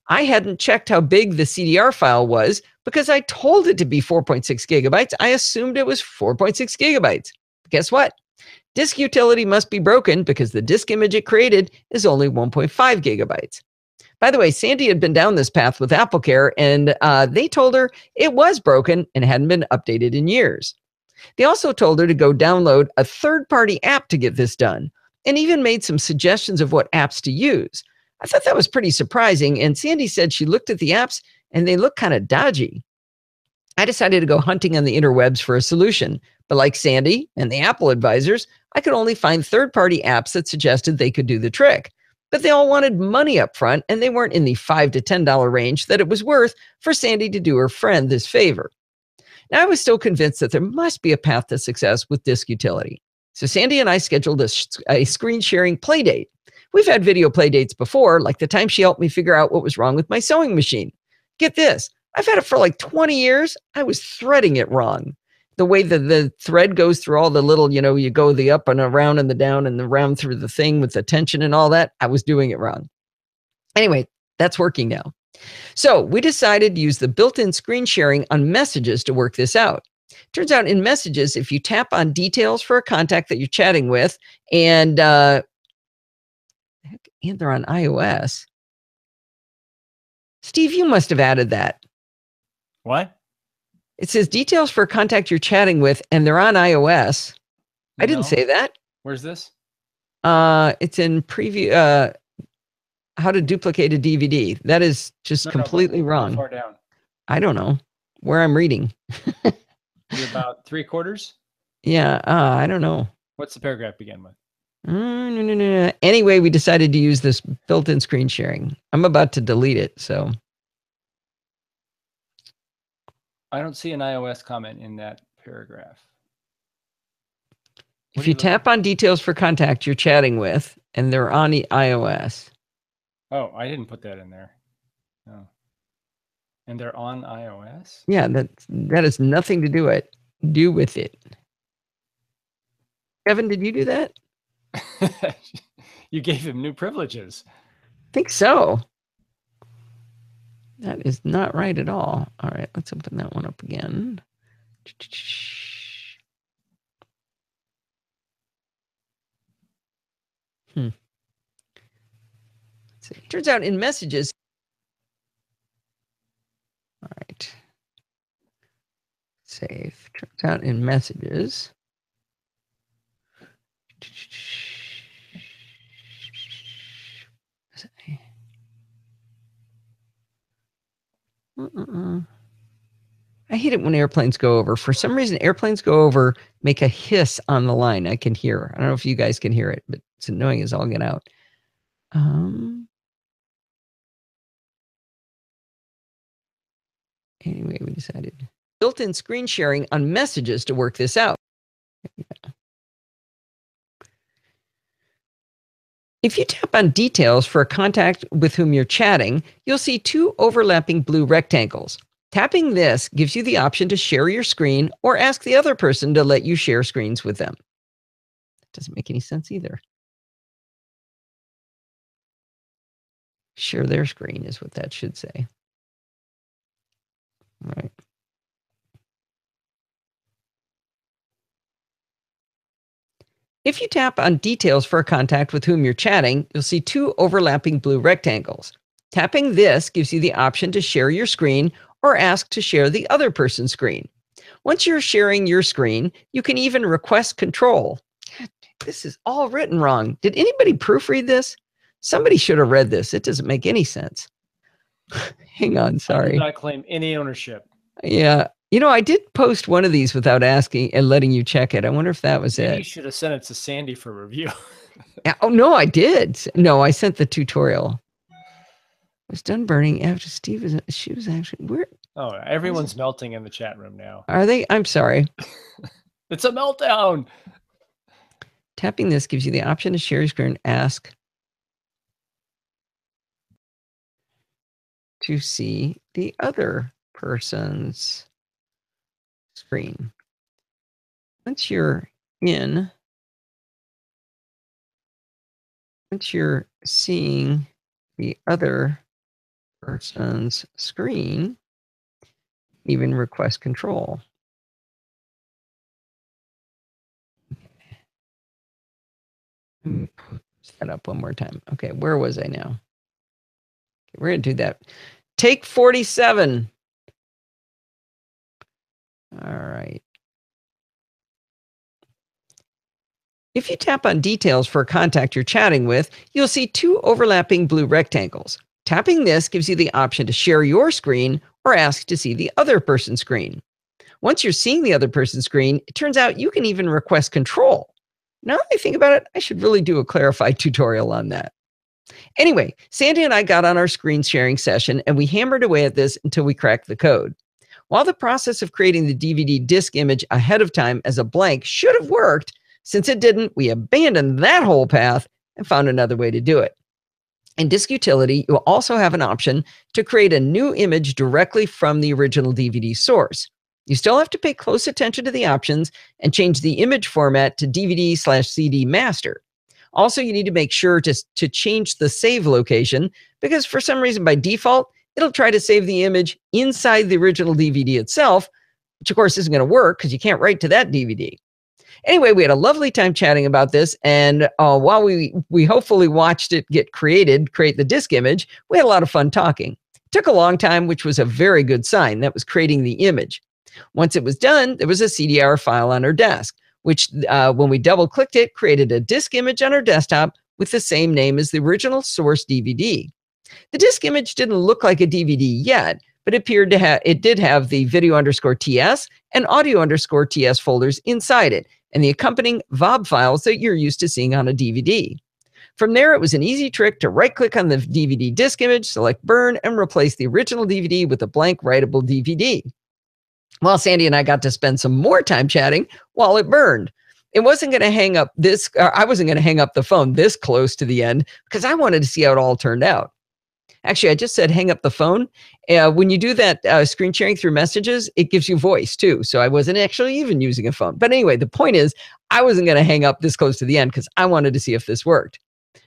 I hadn't checked how big the CDR file was because I told it to be 4.6 gigabytes. I assumed it was 4.6 gigabytes. But guess what? Disk utility must be broken because the disk image it created is only 1.5 gigabytes. By the way, Sandy had been down this path with AppleCare, and they told her it was broken and hadn't been updated in years. They also told her to go download a third-party app to get this done, and even made some suggestions of what apps to use. I thought that was pretty surprising, and Sandy said she looked at the apps and they look kind of dodgy. I decided to go hunting on the interwebs for a solution, but like Sandy and the Apple advisors, I could only find third-party apps that suggested they could do the trick. But they all wanted money up front, and they weren't in the $5 to $10 range that it was worth for Sandy to do her friend this favor. Now, I was still convinced that there must be a path to success with disk utility. So Sandy and I scheduled a screen sharing play date. We've had video play dates before, like the time she helped me figure out what was wrong with my sewing machine. Get this, I've had it for like 20 years. I was threading it wrong. The way that the thread goes through all the little, you go the up and around and the down and the round through the thing with the tension and all that, I was doing it wrong. Anyway, that's working now. So we decided to use the built-in screen sharing on Messages to work this out. Turns out in Messages, if you tap on details for a contact that you're chatting with and they're on iOS. Steve, you must have added that. What? It says details for a contact you're chatting with, and they're on iOS. I didn't say that. Where's this? It's in preview. How to duplicate a DVD. That is just completely wrong. How far down? I don't know where I'm reading. You're about 3/4? Yeah, I don't know. What's the paragraph begin with? No. Anyway, we decided to use this built-in screen sharing. I'm about to delete it, so. I don't see an iOS comment in that paragraph. If you tap on details for contact you're chatting with, and they're on the iOS. Oh, I didn't put that in there. No. And they're on iOS? Yeah, that has nothing to do with it. Kevin, did you do that? You gave him new privileges. I think so. That is not right at all. All right, let's open that one up again. Let's see. Turns out in Messages. All right. Save. Turns out in Messages. I hate it when airplanes go over. For some reason, airplanes go over, make a hiss on the line. I can hear. I don't know if you guys can hear it, but it's annoying as all get out. Anyway, we decided built-in screen sharing on Messages to work this out. If you tap on details for a contact with whom you're chatting, you'll see two overlapping blue rectangles. Tapping this gives you the option to share your screen or ask the other person to let you share screens with them. That doesn't make any sense either. Share their screen is what that should say. All right. If you tap on details for a contact with whom you're chatting, you'll see two overlapping blue rectangles. Tapping this gives you the option to share your screen or ask to share the other person's screen. Once you're sharing your screen, you can even request control. This is all written wrong. Did anybody proofread this? Somebody should have read this. It doesn't make any sense. Hang on, sorry. I do not claim any ownership. Yeah. I did post one of these without asking and letting you check it. I wonder if that was it. You should have sent it to Sandy for review. Oh, no, I did. No, I sent the tutorial. It was done burning after she was actually, where? Oh, everyone's melting in the chat room now. Are they? I'm sorry. It's a meltdown. Tapping this gives you the option to share your screen, ask to see the other person's screen. Once you're seeing the other person's screen, even request control. Set up one more time. Okay, where was I now? Okay, we're going to do that. Take 47. All right. If you tap on details for a contact you're chatting with, you'll see two overlapping blue rectangles. Tapping this gives you the option to share your screen or ask to see the other person's screen. Once you're seeing the other person's screen, it turns out you can even request control. Now that I think about it, I should really do a clarified tutorial on that. Anyway, Sandy and I got on our screen sharing session and we hammered away at this until we cracked the code. While the process of creating the DVD disc image ahead of time as a blank should have worked, since it didn't, we abandoned that whole path and found another way to do it. In Disk Utility, you'll also have an option to create a new image directly from the original DVD source. You still have to pay close attention to the options and change the image format to DVD/CD master. Also, you need to make sure to change the save location because for some reason by default, it'll try to save the image inside the original DVD itself, which of course isn't going to work because you can't write to that DVD. Anyway, we had a lovely time chatting about this, and while we hopefully watched it create the disk image, we had a lot of fun talking. It took a long time, which was a very good sign. That was creating the image. Once it was done, there was a CDR file on her desk, which when we double-clicked it, created a disk image on her desktop with the same name as the original source DVD. The disk image didn't look like a DVD yet, but it did have the video_TS and audio_TS folders inside it, and the accompanying VOB files that you're used to seeing on a DVD. From there, it was an easy trick to right-click on the DVD disk image, select Burn, and replace the original DVD with a blank writable DVD. Well, Sandy and I got to spend some more time chatting while it burned. I wasn't going to hang up the phone this close to the end because I wanted to see how it all turned out. Actually, I just said hang up the phone. When you do that screen sharing through messages, it gives you voice too. So I wasn't actually even using a phone. But anyway, the point is, I wasn't going to hang up this close to the end because I wanted to see if this worked.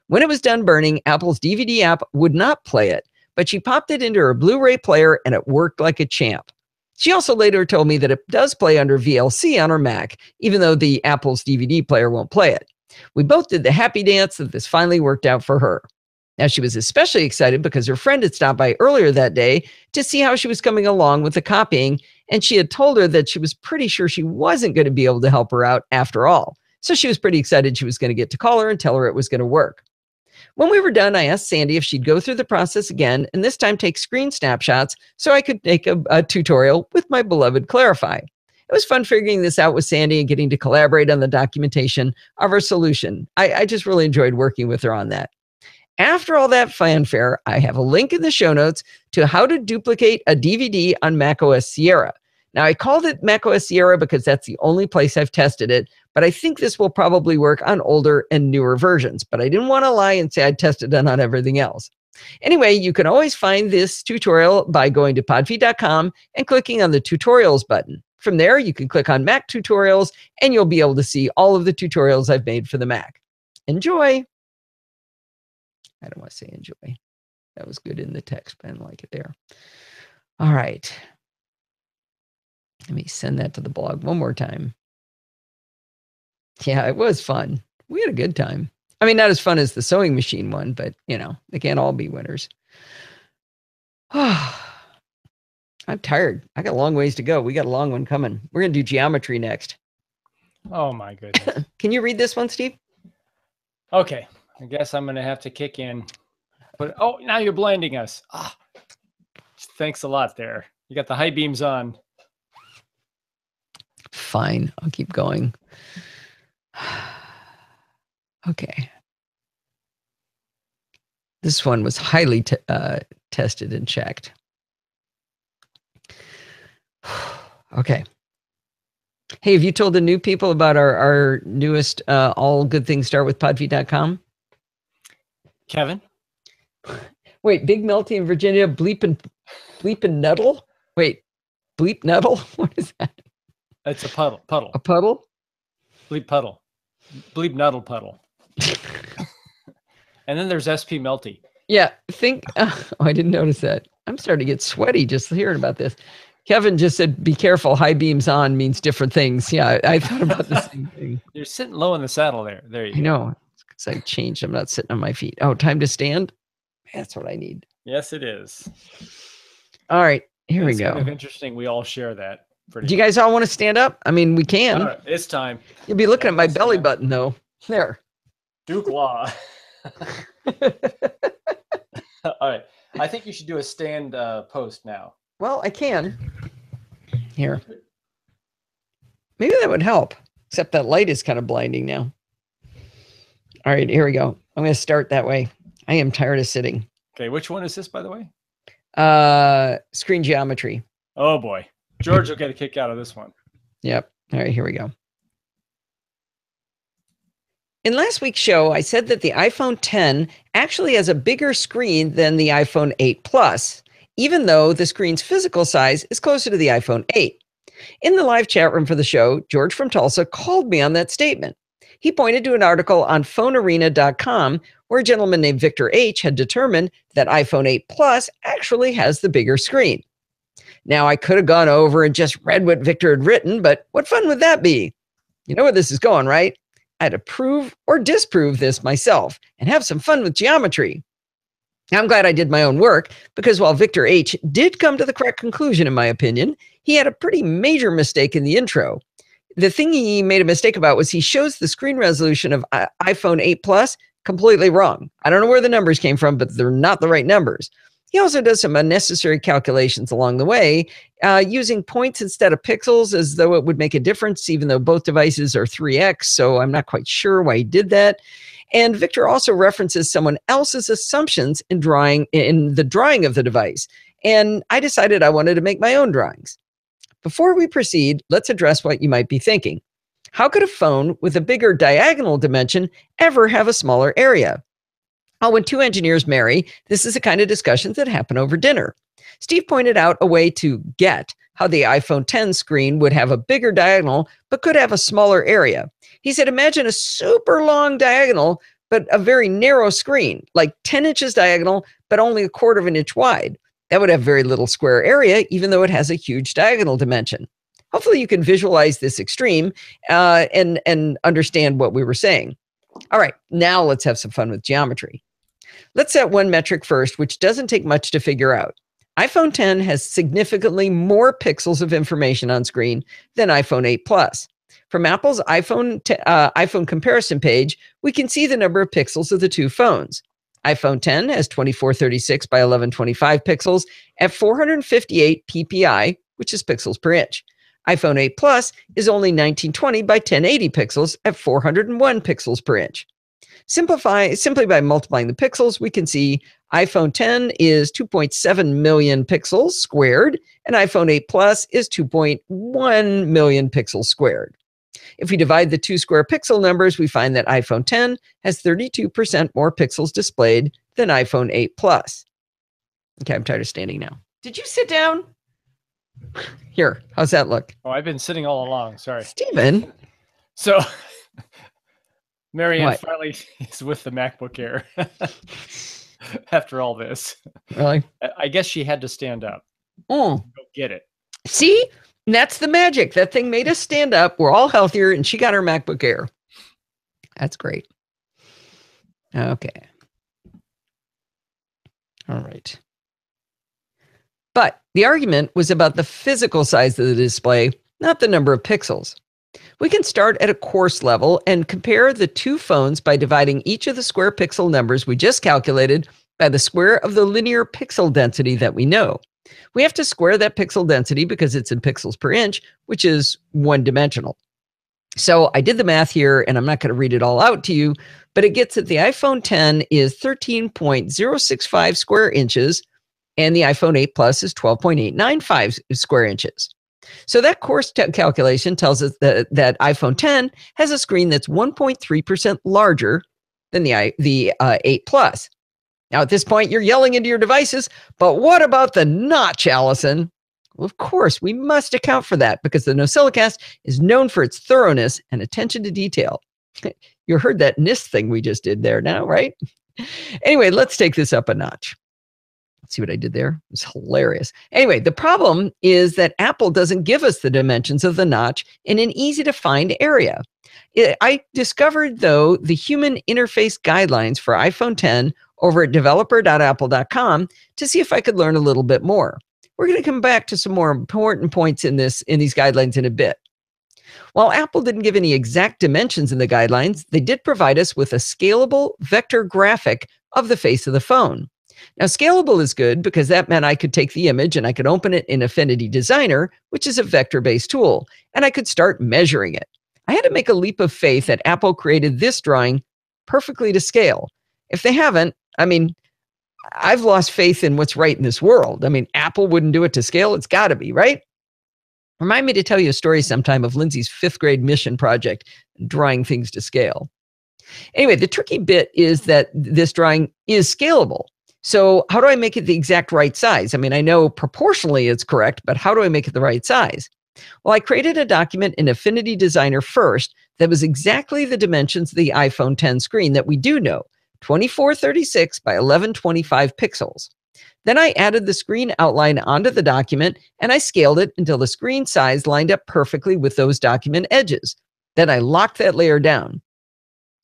When it was done burning, Apple's DVD app would not play it, but she popped it into her Blu-ray player and it worked like a champ. She also later told me that it does play under VLC on her Mac, even though the Apple's DVD player won't play it. We both did the happy dance that this finally worked out for her. Now, she was especially excited because her friend had stopped by earlier that day to see how she was coming along with the copying, and she had told her that she was pretty sure she wasn't going to be able to help her out after all. So she was pretty excited she was going to get to call her and tell her it was going to work. When we were done, I asked Sandy if she'd go through the process again, and this time take screen snapshots so I could make a tutorial with my beloved Clarify. It was fun figuring this out with Sandy and getting to collaborate on the documentation of our solution. I just really enjoyed working with her on that. After all that fanfare, I have a link in the show notes to how to duplicate a DVD on macOS Sierra. Now, I called it macOS Sierra because that's the only place I've tested it, but I think this will probably work on older and newer versions. But I didn't want to lie and say I'd tested it on everything else. Anyway, you can always find this tutorial by going to podfeet.com and clicking on the tutorials button. From there, you can click on Mac tutorials and you'll be able to see all of the tutorials I've made for the Mac. Enjoy! I don't want to say enjoy. That was good in the text, but I didn't like it there. All right. Let me send that to the blog one more time. Yeah, it was fun. We had a good time. I mean, not as fun as the sewing machine one, but, they can't all be winners. I'm tired. I got a long ways to go. We got a long one coming. We're going to do geometry next. Oh, my goodness. Can you read this one, Steve? Okay. I guess I'm going to have to kick in. But now you're blinding us. Thanks a lot there. You got the high beams on. Fine. I'll keep going. Okay. This one was highly tested and checked. Okay. Hey, have you told the new people about our newest all good things start with podfeet.com? Kevin? Wait, Big Melty in Virginia, bleep and nuddle? Wait, bleep nuddle? What is that? It's a puddle. A puddle? Bleep puddle. Bleep nuddle puddle. And then there's SP Melty. Yeah, I didn't notice that. I'm starting to get sweaty just hearing about this. Kevin just said, be careful, high beams on means different things. Yeah, I thought about the same thing. You're sitting low in the saddle there. There you go. I know, because I changed. I'm not sitting on my feet. Oh, time to stand? That's what I need. Yes, it is. All right, here we go. It's kind of interesting. We all share that. Do you guys all want to stand up? I mean, we can. All right, it's time. You'll be looking at my belly button, though. There. Duke Law. All right. I think you should do a stand post now. Well, I can. Here. Maybe that would help, except that light is kind of blinding now. All right, here we go. I'm going to start that way. I am tired of sitting. Okay, which one is this, by the way? Screen geometry. Oh, boy. George will get a kick out of this one. Yep. All right, here we go. In last week's show, I said that the iPhone X actually has a bigger screen than the iPhone 8 Plus, even though the screen's physical size is closer to the iPhone 8. In the live chat room for the show, George from Tulsa called me on that statement. He pointed to an article on phonearena.com where a gentleman named Victor H. had determined that iPhone 8 Plus actually has the bigger screen. Now, I could have gone over and just read what Victor had written, but what fun would that be? You know where this is going, right? I had to prove or disprove this myself and have some fun with geometry. I'm glad I did my own work, because while Victor H. did come to the correct conclusion, in my opinion, he had a pretty major mistake in the intro. The thing he made a mistake about was he shows the screen resolution of iPhone 8 Plus completely wrong. I don't know where the numbers came from, but they're not the right numbers. He also does some unnecessary calculations along the way, using points instead of pixels as though it would make a difference, even though both devices are 3x, so I'm not quite sure why he did that. And Victor also references someone else's assumptions in the drawing of the device, and I decided I wanted to make my own drawings. Before we proceed, let's address what you might be thinking. How could a phone with a bigger diagonal dimension ever have a smaller area? Oh, when two engineers marry, this is the kind of discussions that happen over dinner. Steve pointed out a way to get how the iPhone X screen would have a bigger diagonal, but could have a smaller area. He said, imagine a super long diagonal, but a very narrow screen, like 10 inches diagonal, but only 1/4 of an inch wide. That would have very little square area, even though it has a huge diagonal dimension. Hopefully you can visualize this extreme and understand what we were saying. All right, now let's have some fun with geometry. Let's set one metric first, which doesn't take much to figure out. iPhone X has significantly more pixels of information on screen than iPhone 8 Plus. From Apple's iPhone comparison page, we can see the number of pixels of the two phones. iPhone X has 2436 by 1125 pixels at 458 ppi, which is pixels per inch. iPhone 8 Plus is only 1920 by 1080 pixels at 401 pixels per inch. Simply by multiplying the pixels, we can see iPhone X is 2.7 million pixels squared, and iPhone 8 Plus is 2.1 million pixels squared. If we divide the two square pixel numbers, we find that iPhone X has 32% more pixels displayed than iPhone 8 Plus. Okay, I'm tired of standing now. Did you sit down? Here, how's that look? Oh, I've been sitting all along. Sorry. Steven. So, Marianne finally is with the MacBook Air after all this. Really? I guess she had to stand up. Oh. Go get it. See? That's the magic. That thing made us stand up. We're all healthier, and she got her MacBook Air. That's great. Okay. All right. But the argument was about the physical size of the display, not the number of pixels. We can start at a coarse level and compare the two phones by dividing each of the square pixel numbers we just calculated by the square of the linear pixel density that we know. We have to square that pixel density because it's in pixels per inch, which is one-dimensional. So I did the math here, and I'm not going to read it all out to you, but it gets that the iPhone X is 13.065 square inches, and the iPhone 8 Plus is 12.895 square inches. So that coarse calculation tells us that iPhone X has a screen that's 1.3% larger than the 8 Plus. Now, at this point, you're yelling into your devices, but what about the notch, Allison? Well, of course, we must account for that because the NosillaCast is known for its thoroughness and attention to detail. You heard that NIST thing we just did there now, right? Anyway, let's take this up a notch. See what I did there? It's hilarious. Anyway, the problem is that Apple doesn't give us the dimensions of the notch in an easy to find area. I discovered, though, the human interface guidelines for iPhone X over at developer.apple.com to see if I could learn a little bit more. We're going to come back to some more important points in these guidelines in a bit. While Apple didn't give any exact dimensions in the guidelines, they did provide us with a scalable vector graphic of the face of the phone. Now, scalable is good because that meant I could take the image and I could open it in Affinity Designer, which is a vector-based tool, and I could start measuring it. I had to make a leap of faith that Apple created this drawing perfectly to scale. If they haven't, I've lost faith in what's right in this world. Apple wouldn't do it to scale. It's got to be, right? Remind me to tell you a story sometime of Lindsay's 5th grade mission project, drawing things to scale. Anyway, the tricky bit is that this drawing is scalable. So how do I make it the exact right size? I know proportionally it's correct, but how do I make it the right size? Well, I created a document in Affinity Designer first that was exactly the dimensions of the iPhone X screen that we do know, 2436 by 1125 pixels. Then I added the screen outline onto the document and I scaled it until the screen size lined up perfectly with those document edges. Then I locked that layer down.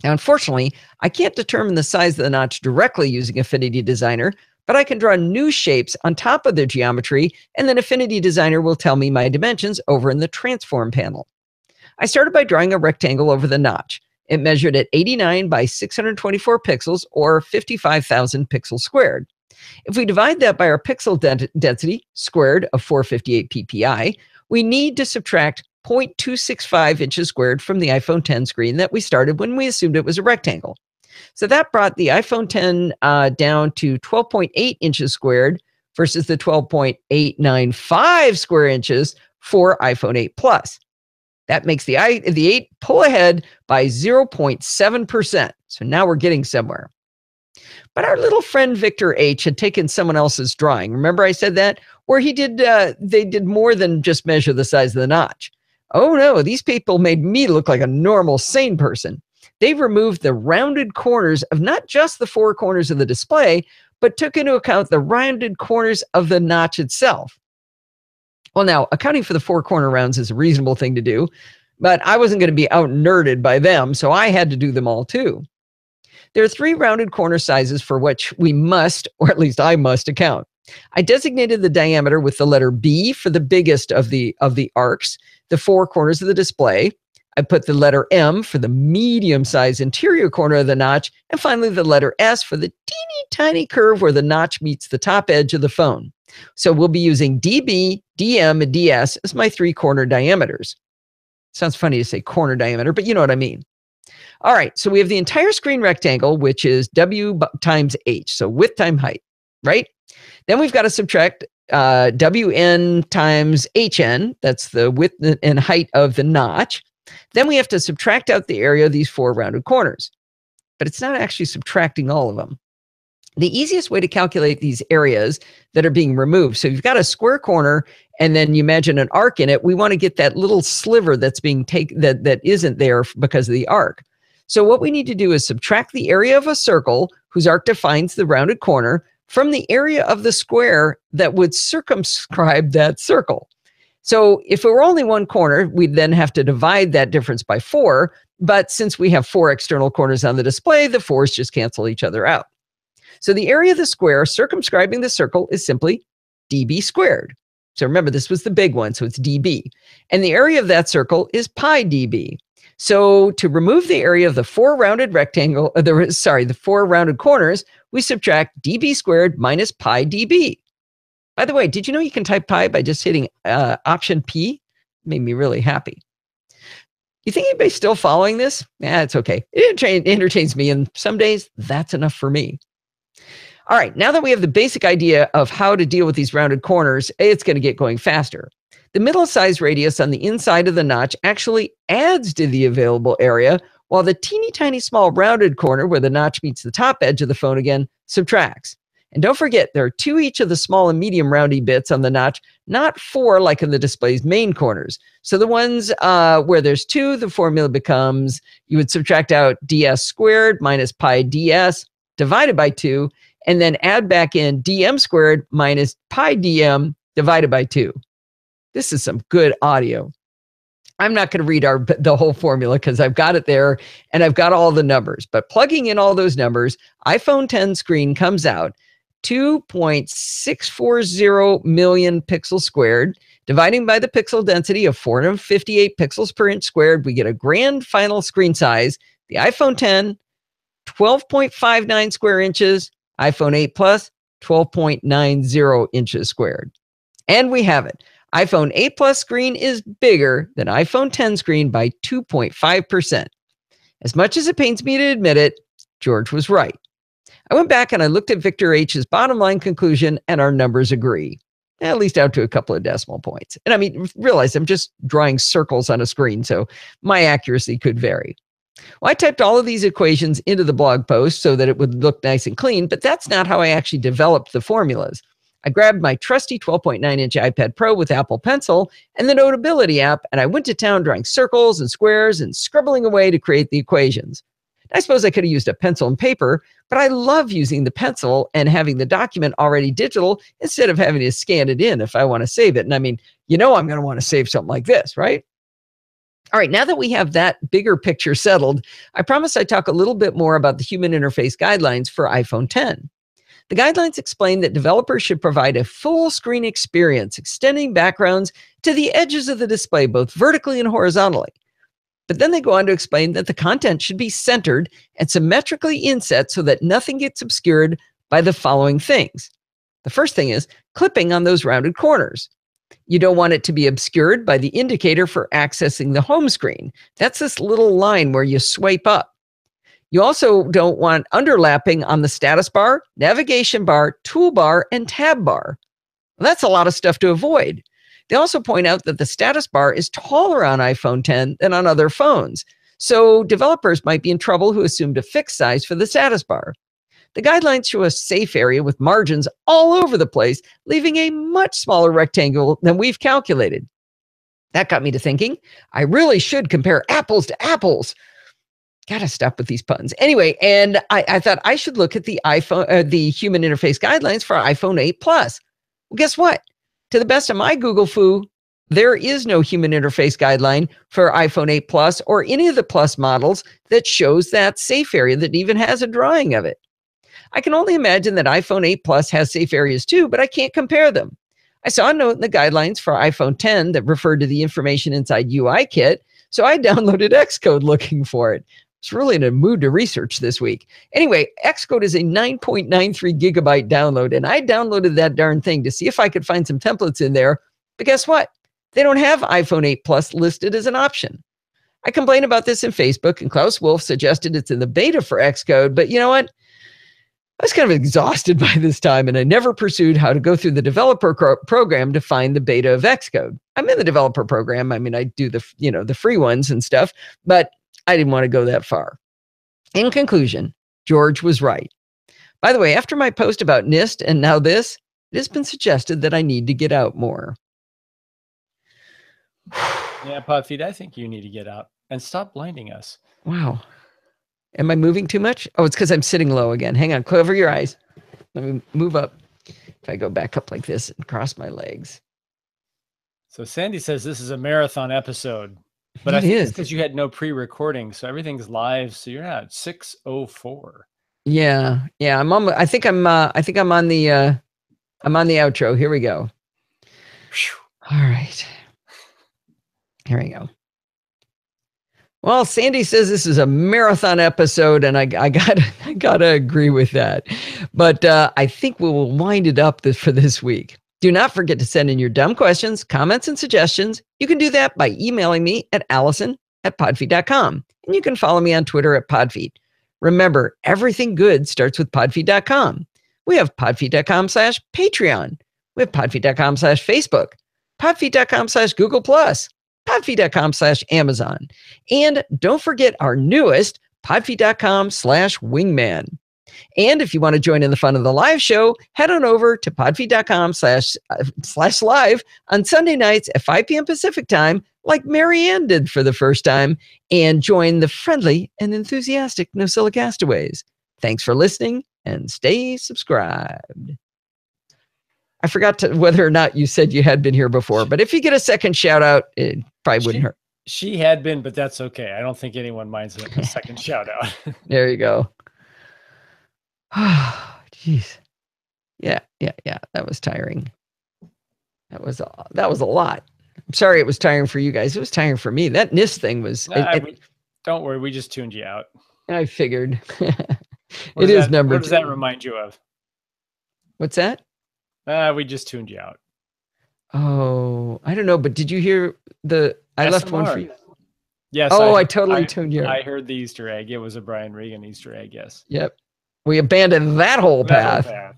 Now, unfortunately, I can't determine the size of the notch directly using Affinity Designer, but I can draw new shapes on top of the geometry, and then Affinity Designer will tell me my dimensions over in the Transform panel. I started by drawing a rectangle over the notch. It measured at 89 by 624 pixels, or 55,000 pixels squared. If we divide that by our pixel density, squared of 458 ppi, we need to subtract 0.265 inches squared from the iPhone X screen that we started when we assumed it was a rectangle. So that brought the iPhone X down to 12.8 inches squared versus the 12.895 square inches for iPhone 8 Plus. That makes the 8 pull ahead by 0.7%. So now we're getting somewhere. But our little friend Victor H had taken someone else's drawing. Remember I said that? Where they did more than just measure the size of the notch. Oh no, these people made me look like a normal, sane person. They removed the rounded corners of not just the 4 corners of the display, but took into account the rounded corners of the notch itself. Well, now, accounting for the 4 corner rounds is a reasonable thing to do, but I wasn't going to be out-nerded by them, so I had to do them all too. There are 3 rounded corner sizes for which we must, or at least I must, account. I designated the diameter with the letter B for the biggest of the arcs, the 4 corners of the display. I put the letter M for the medium-sized interior corner of the notch, and finally the letter S for the teeny tiny curve where the notch meets the top edge of the phone. So we'll be using DB, DM, and DS as my 3 corner diameters. Sounds funny to say corner diameter, but you know what I mean. All right, so we have the entire screen rectangle, which is W times H, so width times height, right? Then we've got to subtract WN times HN, that's the width and height of the notch. Then we have to subtract out the area of these 4 rounded corners. But it's not actually subtracting all of them. The easiest way to calculate these areas that are being removed, so you've got a square corner and then you imagine an arc in it, we want to get that little sliver that's being taken that isn't there because of the arc. So what we need to do is subtract the area of a circle whose arc defines the rounded corner from the area of the square that would circumscribe that circle. So if it were only 1 corner, we'd then have to divide that difference by 4. But since we have 4 external corners on the display, the 4s just cancel each other out. So the area of the square circumscribing the circle is simply dB squared. So remember, this was the big one, so it's dB. And the area of that circle is pi dB. So to remove the area of the 4 rounded the 4 rounded corners, we subtract dB squared minus pi dB. By the way, did you know you can type pi by just hitting option P? Made me really happy. You think anybody's still following this? It's okay. It entertains me, and some days that's enough for me. All right, now that we have the basic idea of how to deal with these rounded corners, it's going to get going faster. The middle size radius on the inside of the notch actually adds to the available area while the teeny tiny small rounded corner where the notch meets the top edge of the phone again subtracts. And don't forget, there are 2 each of the small and medium roundy bits on the notch, not 4 like in the display's main corners. So the ones where there's 2, the formula becomes, you would subtract out ds squared minus pi ds divided by 2, and then add back in dm squared minus pi dm divided by 2. This is some good audio. I'm not going to read the whole formula because I've got it there and I've got all the numbers. But plugging in all those numbers, iPhone 10 screen comes out 2.640 million pixels squared. Dividing by the pixel density of 458 pixels per inch squared, we get a grand final screen size. The iPhone 10, 12.59 square inches. iPhone 8 Plus, 12.90 inches squared. And we have it. iPhone 8 Plus screen is bigger than iPhone 10 screen by 2.5%. As much as it pains me to admit it, George was right. I went back and I looked at Victor H's bottom line conclusion, and our numbers agree, at least out to a couple of decimal points. And I mean, realize I'm just drawing circles on a screen, so my accuracy could vary. Well, I typed all of these equations into the blog post so that it would look nice and clean, but that's not how I actually developed the formulas. I grabbed my trusty 12.9-inch iPad Pro with Apple Pencil and the Notability app, and I went to town drawing circles and squares and scribbling away to create the equations. I suppose I could have used a pencil and paper, but I love using the pencil and having the document already digital instead of having to scan it in if I want to save it. And I mean, I'm going to want to save something like this, right? All right, now that we have that bigger picture settled, I promise I'd talk a little bit more about the human interface guidelines for iPhone 10. The guidelines explain that developers should provide a full screen experience, extending backgrounds to the edges of the display, both vertically and horizontally. But then they go on to explain that the content should be centered and symmetrically inset so that nothing gets obscured by the following things. The first thing is clipping on those rounded corners. You don't want it to be obscured by the indicator for accessing the home screen. That's this little line where you swipe up. You also don't want underlapping on the status bar, navigation bar, toolbar, and tab bar. Well, that's a lot of stuff to avoid. They also point out that the status bar is taller on iPhone 10 than on other phones. So developers might be in trouble who assumed a fixed size for the status bar. The guidelines show a safe area with margins all over the place, leaving a much smaller rectangle than we've calculated. That got me to thinking, I really should compare apples to apples. Gotta stop with these puns. Anyway, and I thought I should look at the the human interface guidelines for iPhone 8 Plus. Well, guess what? To the best of my Google foo, there is no human interface guideline for iPhone 8 Plus or any of the Plus models that shows that safe area that even has a drawing of it. I can only imagine that iPhone 8 Plus has safe areas too, but I can't compare them. I saw a note in the guidelines for iPhone 10 that referred to the information inside UIKit, so I downloaded Xcode looking for it. I was really in a mood to research this week. Anyway, Xcode is a 9.93 gigabyte download, and I downloaded that darn thing to see if I could find some templates in there. But guess what? They don't have iPhone 8 Plus listed as an option. I complained about this in Facebook, and Klaus Wolf suggested it's in the beta for Xcode, but you know what? I was kind of exhausted by this time, and I never pursued how to go through the developer program to find the beta of Xcode. I'm in the developer program. I mean, I do the free ones and stuff, but I didn't want to go that far. In conclusion, George was right. By the way, after my post about NIST and now this, it has been suggested that I need to get out more. Yeah, Podfeed, I think you need to get out and stop blinding us. Wow. Am I moving too much? Oh, it's because I'm sitting low again. Hang on, cover your eyes. Let me move up. If I go back up like this and cross my legs. So Sandy says this is a marathon episode. But It I think is. it's because you had no pre-recording, so everything's live. So you're at 6:04. Yeah. I'm on. I think I'm on the outro. Here we go. All right. Here we go. Well, Sandy says this is a marathon episode, and I gotta agree with that. But I think we will wind it up for this week. Do not forget to send in your dumb questions, comments, and suggestions. You can do that by emailing me at allison@podfeed.com. And you can follow me on Twitter at Podfeed. Remember, everything good starts with podfeed.com. We have podfeed.com/Patreon. We have podfeed.com/Facebook, podfeed.com/Google+, podfeed.com/Amazon. And don't forget our newest, podfeed.com/wingman. And if you want to join in the fun of the live show, head on over to podfeed.com/live on Sunday nights at 5 p.m. Pacific time, like Marianne did for the first time, and join the friendly and enthusiastic NosillaCastaways. Thanks for listening and stay subscribed. I forgot whether or not you said you had been here before, but if you get a second shout out, it probably wouldn't hurt. She had been, but that's okay. I don't think anyone minds a second shout out. There you go. Oh, jeez. Yeah. That was tiring. That was a lot. I'm sorry it was tiring for you guys. It was tiring for me. That NIST thing was. Don't worry. We just tuned you out. I figured. It is number 2. What does that remind you of? What's that? We just tuned you out. Oh, I don't know. But did you hear I left one for you? Yes. Oh, I totally tuned you out. I heard the Easter egg. It was a Brian Regan Easter egg. Yes. Yep. We abandoned that whole path. All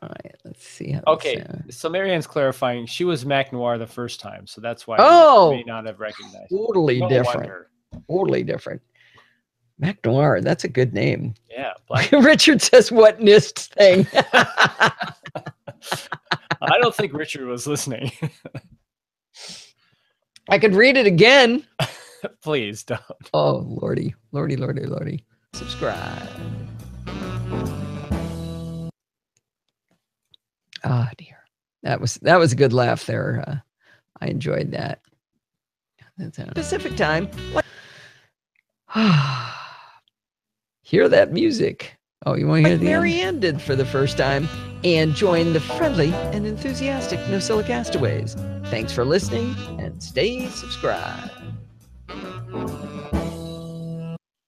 right, let's see. Okay, so Marianne's clarifying she was Mac Noir the first time, so that's why you may not have recognized. Totally different. Totally different. Mac Noir, that's a good name. Yeah. Richard says, what NIST thing? I don't think Richard was listening. I could read it again. Please don't. Oh, Lordy. Subscribe. Oh dear. That was a good laugh there. I enjoyed that. That's Pacific time. Hear that music. Oh, you want to hear the Marianne did for the first time, and join the friendly and enthusiastic NosillaCastaways. Thanks for listening and stay subscribed.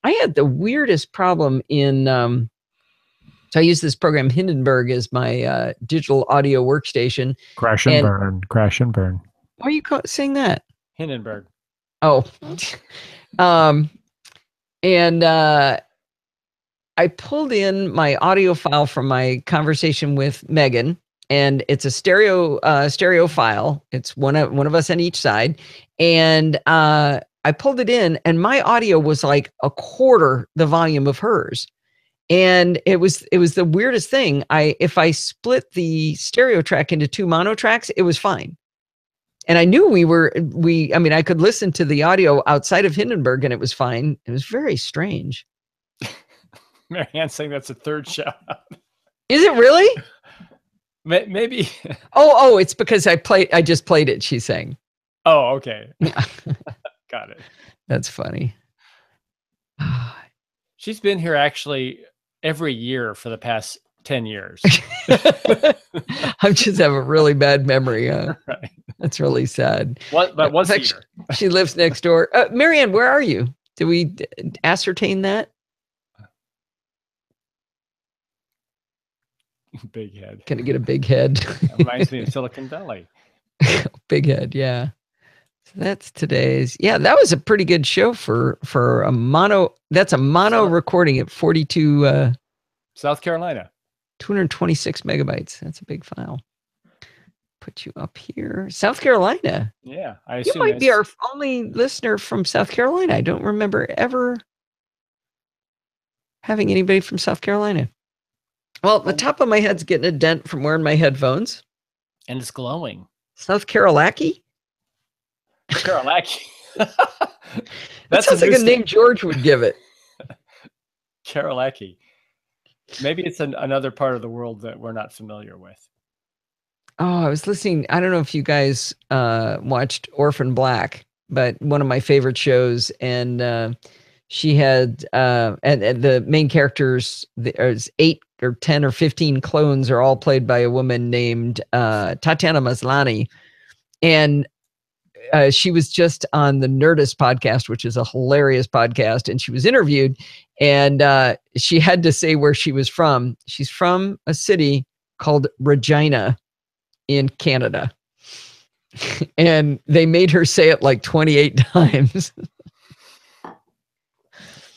I had the weirdest problem in so I use this program Hindenburg as my digital audio workstation. Crash and burn. Why are you saying that? Hindenburg. Oh. And I pulled in my audio file from my conversation with Megan, and it's a stereo file. It's one of us on each side, and I pulled it in, and my audio was like a quarter the volume of hers, and it was the weirdest thing. If I split the stereo track into 2 mono tracks, it was fine. And I knew I could listen to the audio outside of Hindenburg and it was fine. It was very strange. Marianne's saying that's a third shout out. Is it really? Maybe. Oh, it's because I just played it, she's saying. Oh, okay. Got it. That's funny. She's been here actually every year for the past 10 years. I just have a really bad memory. Right. That's really sad. But once a year. She lives next door. Marianne, where are you? Did we ascertain that? Big head. Can I get a big head? That reminds me of Silicon Valley. Big head, yeah. So that's today's. Yeah, that was a pretty good show for a mono. That's a mono recording at 42. South Carolina. 226 megabytes. That's a big file. Put you up here. South Carolina. Yeah, I assume you might be our only listener from South Carolina. I don't remember ever having anybody from South Carolina. Well, the top of my head's getting a dent from wearing my headphones. And it's glowing. South Carolaki? Carolaki. That sounds like a name George would give it. Carolaki. Maybe it's another part of the world that we're not familiar with. Oh, I was listening. I don't know if you guys watched Orphan Black, but one of my favorite shows. And she had, and the main characters, there's 8 or 10 or 15 clones are all played by a woman named Tatiana Maslany. And she was just on the Nerdist podcast, which is a hilarious podcast. And she was interviewed and she had to say where she was from. She's from a city called Regina in Canada. And they made her say it like 28 times.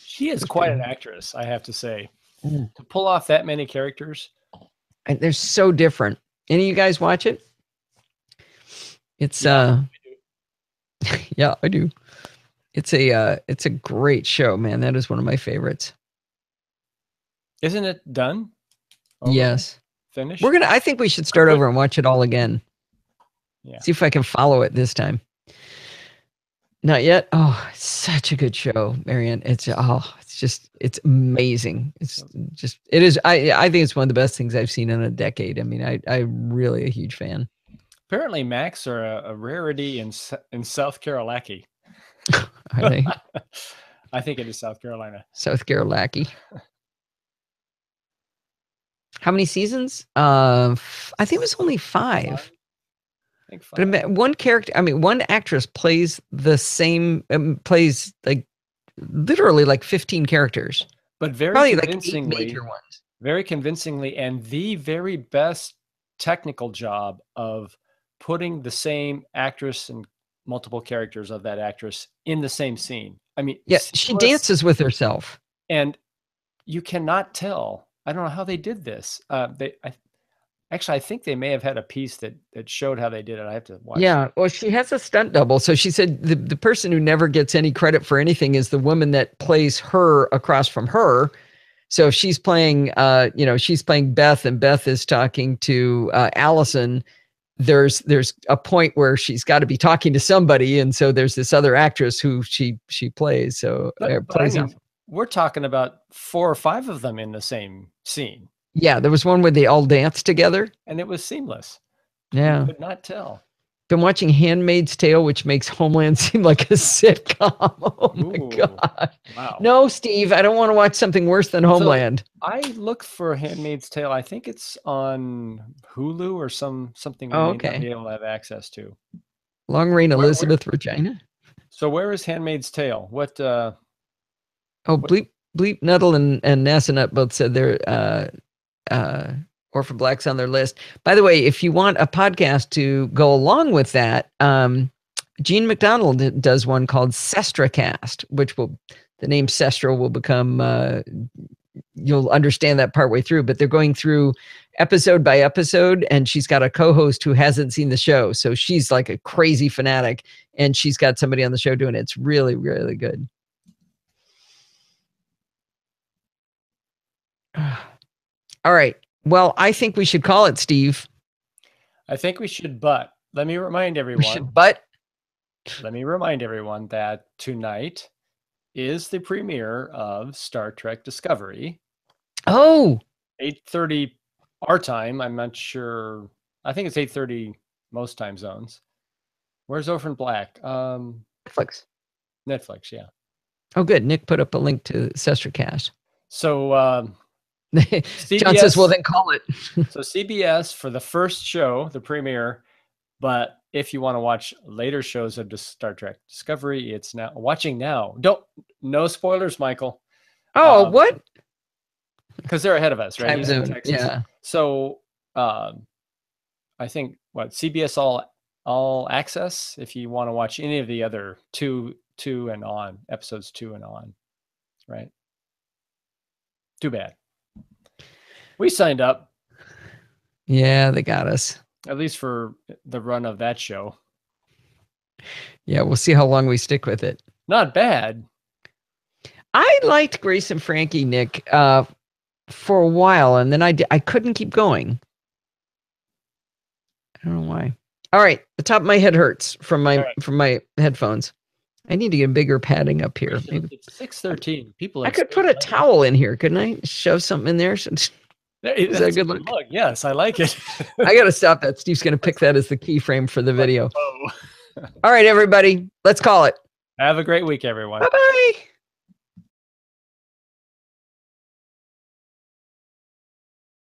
She is quite an actress, I have to say. To pull off that many characters. And they're so different. Any of you guys watch it? It's Yeah, I do. It's a great show, man. That is one of my favorites. Isn't it done? Over? Yes. Finished? I think we should start over and watch it all again. Yeah. See if I can follow it this time. Not yet. Oh, it's such a good show, Marianne. It's amazing. It is. I think it's one of the best things I've seen in a decade. I mean, I'm really a huge fan. Apparently, Macs are a rarity in South Carolina. Are they? I think it is South Carolina. South Carolina. How many seasons? I think it was only 5. I think 5. But one actress plays the same, plays like literally like 15 characters. But very probably convincingly, like 8 major ones. Very convincingly, and the very best technical job of putting the same actress and multiple characters of that actress in the same scene. I mean, yeah, she dances with herself, and you cannot tell. I don't know how they did this. I think they may have had a piece that showed how they did it. I have to watch. Yeah, well, she has a stunt double. So she said the person who never gets any credit for anything is the woman that plays her across from her. So if she's playing, she's playing Beth, and Beth is talking to Allison. There's a point where she's got to be talking to somebody, and so there's this other actress who she plays. So we're talking about 4 or 5 of them in the same scene. Yeah, there was one where they all danced together, and it was seamless. Yeah, you could not tell. Been watching *Handmaid's Tale*, which makes Homeland seem like a sitcom. Oh my god! Wow. No, Steve, I don't want to watch something worse than Homeland. So I looked for *Handmaid's Tale*. I think it's on Hulu or something we may not be able to have access to. Long Reign Elizabeth Regina. So where is *Handmaid's Tale*? What? Bleep Nuttall and Nassanut both said they're Orphan Black's on their list. By the way, if you want a podcast to go along with that, Gene McDonald does one called SestraCast, which the name Sestra will become, you'll understand that partway through, but they're going through episode by episode, and she's got a co-host who hasn't seen the show. So she's like a crazy fanatic, and she's got somebody on the show doing it. It's really, really good. All right. Well, I think we should call it, Steve. I think we should, but let me remind everyone. Let me remind everyone that tonight is the premiere of Star Trek Discovery. Oh, 8:30 our time. I'm not sure. I think it's 8:30 most time zones. Where's Orphan Black? Netflix. Netflix, yeah. Oh, good. Nick put up a link to SestraCast. So CBS, John says, well, then call it. So CBS for the first show, the premiere, but if you want to watch later shows of Star Trek Discovery, it's now watching now. No spoilers, Michael. Oh, what? Because they're ahead of us, right? Time zone, yeah. So I think CBS All Access, if you want to watch any of the other two and on, episodes 2 and on, right? Too bad. We signed up. Yeah, they got us. At least for the run of that show. Yeah, we'll see how long we stick with it. Not bad. I liked Grace and Frankie, Nick, for a while, and then I couldn't keep going. I don't know why. All right, the top of my head hurts from my headphones. I need to get bigger padding up here. Maybe. It's 6:13. People. I could put a towel in here, couldn't I? Shove something in there. Is that a good look? Yes, I like it. I got to stop that. Steve's going to pick that as the keyframe for the video. Oh. All right, everybody. Let's call it. Have a great week, everyone. Bye-bye.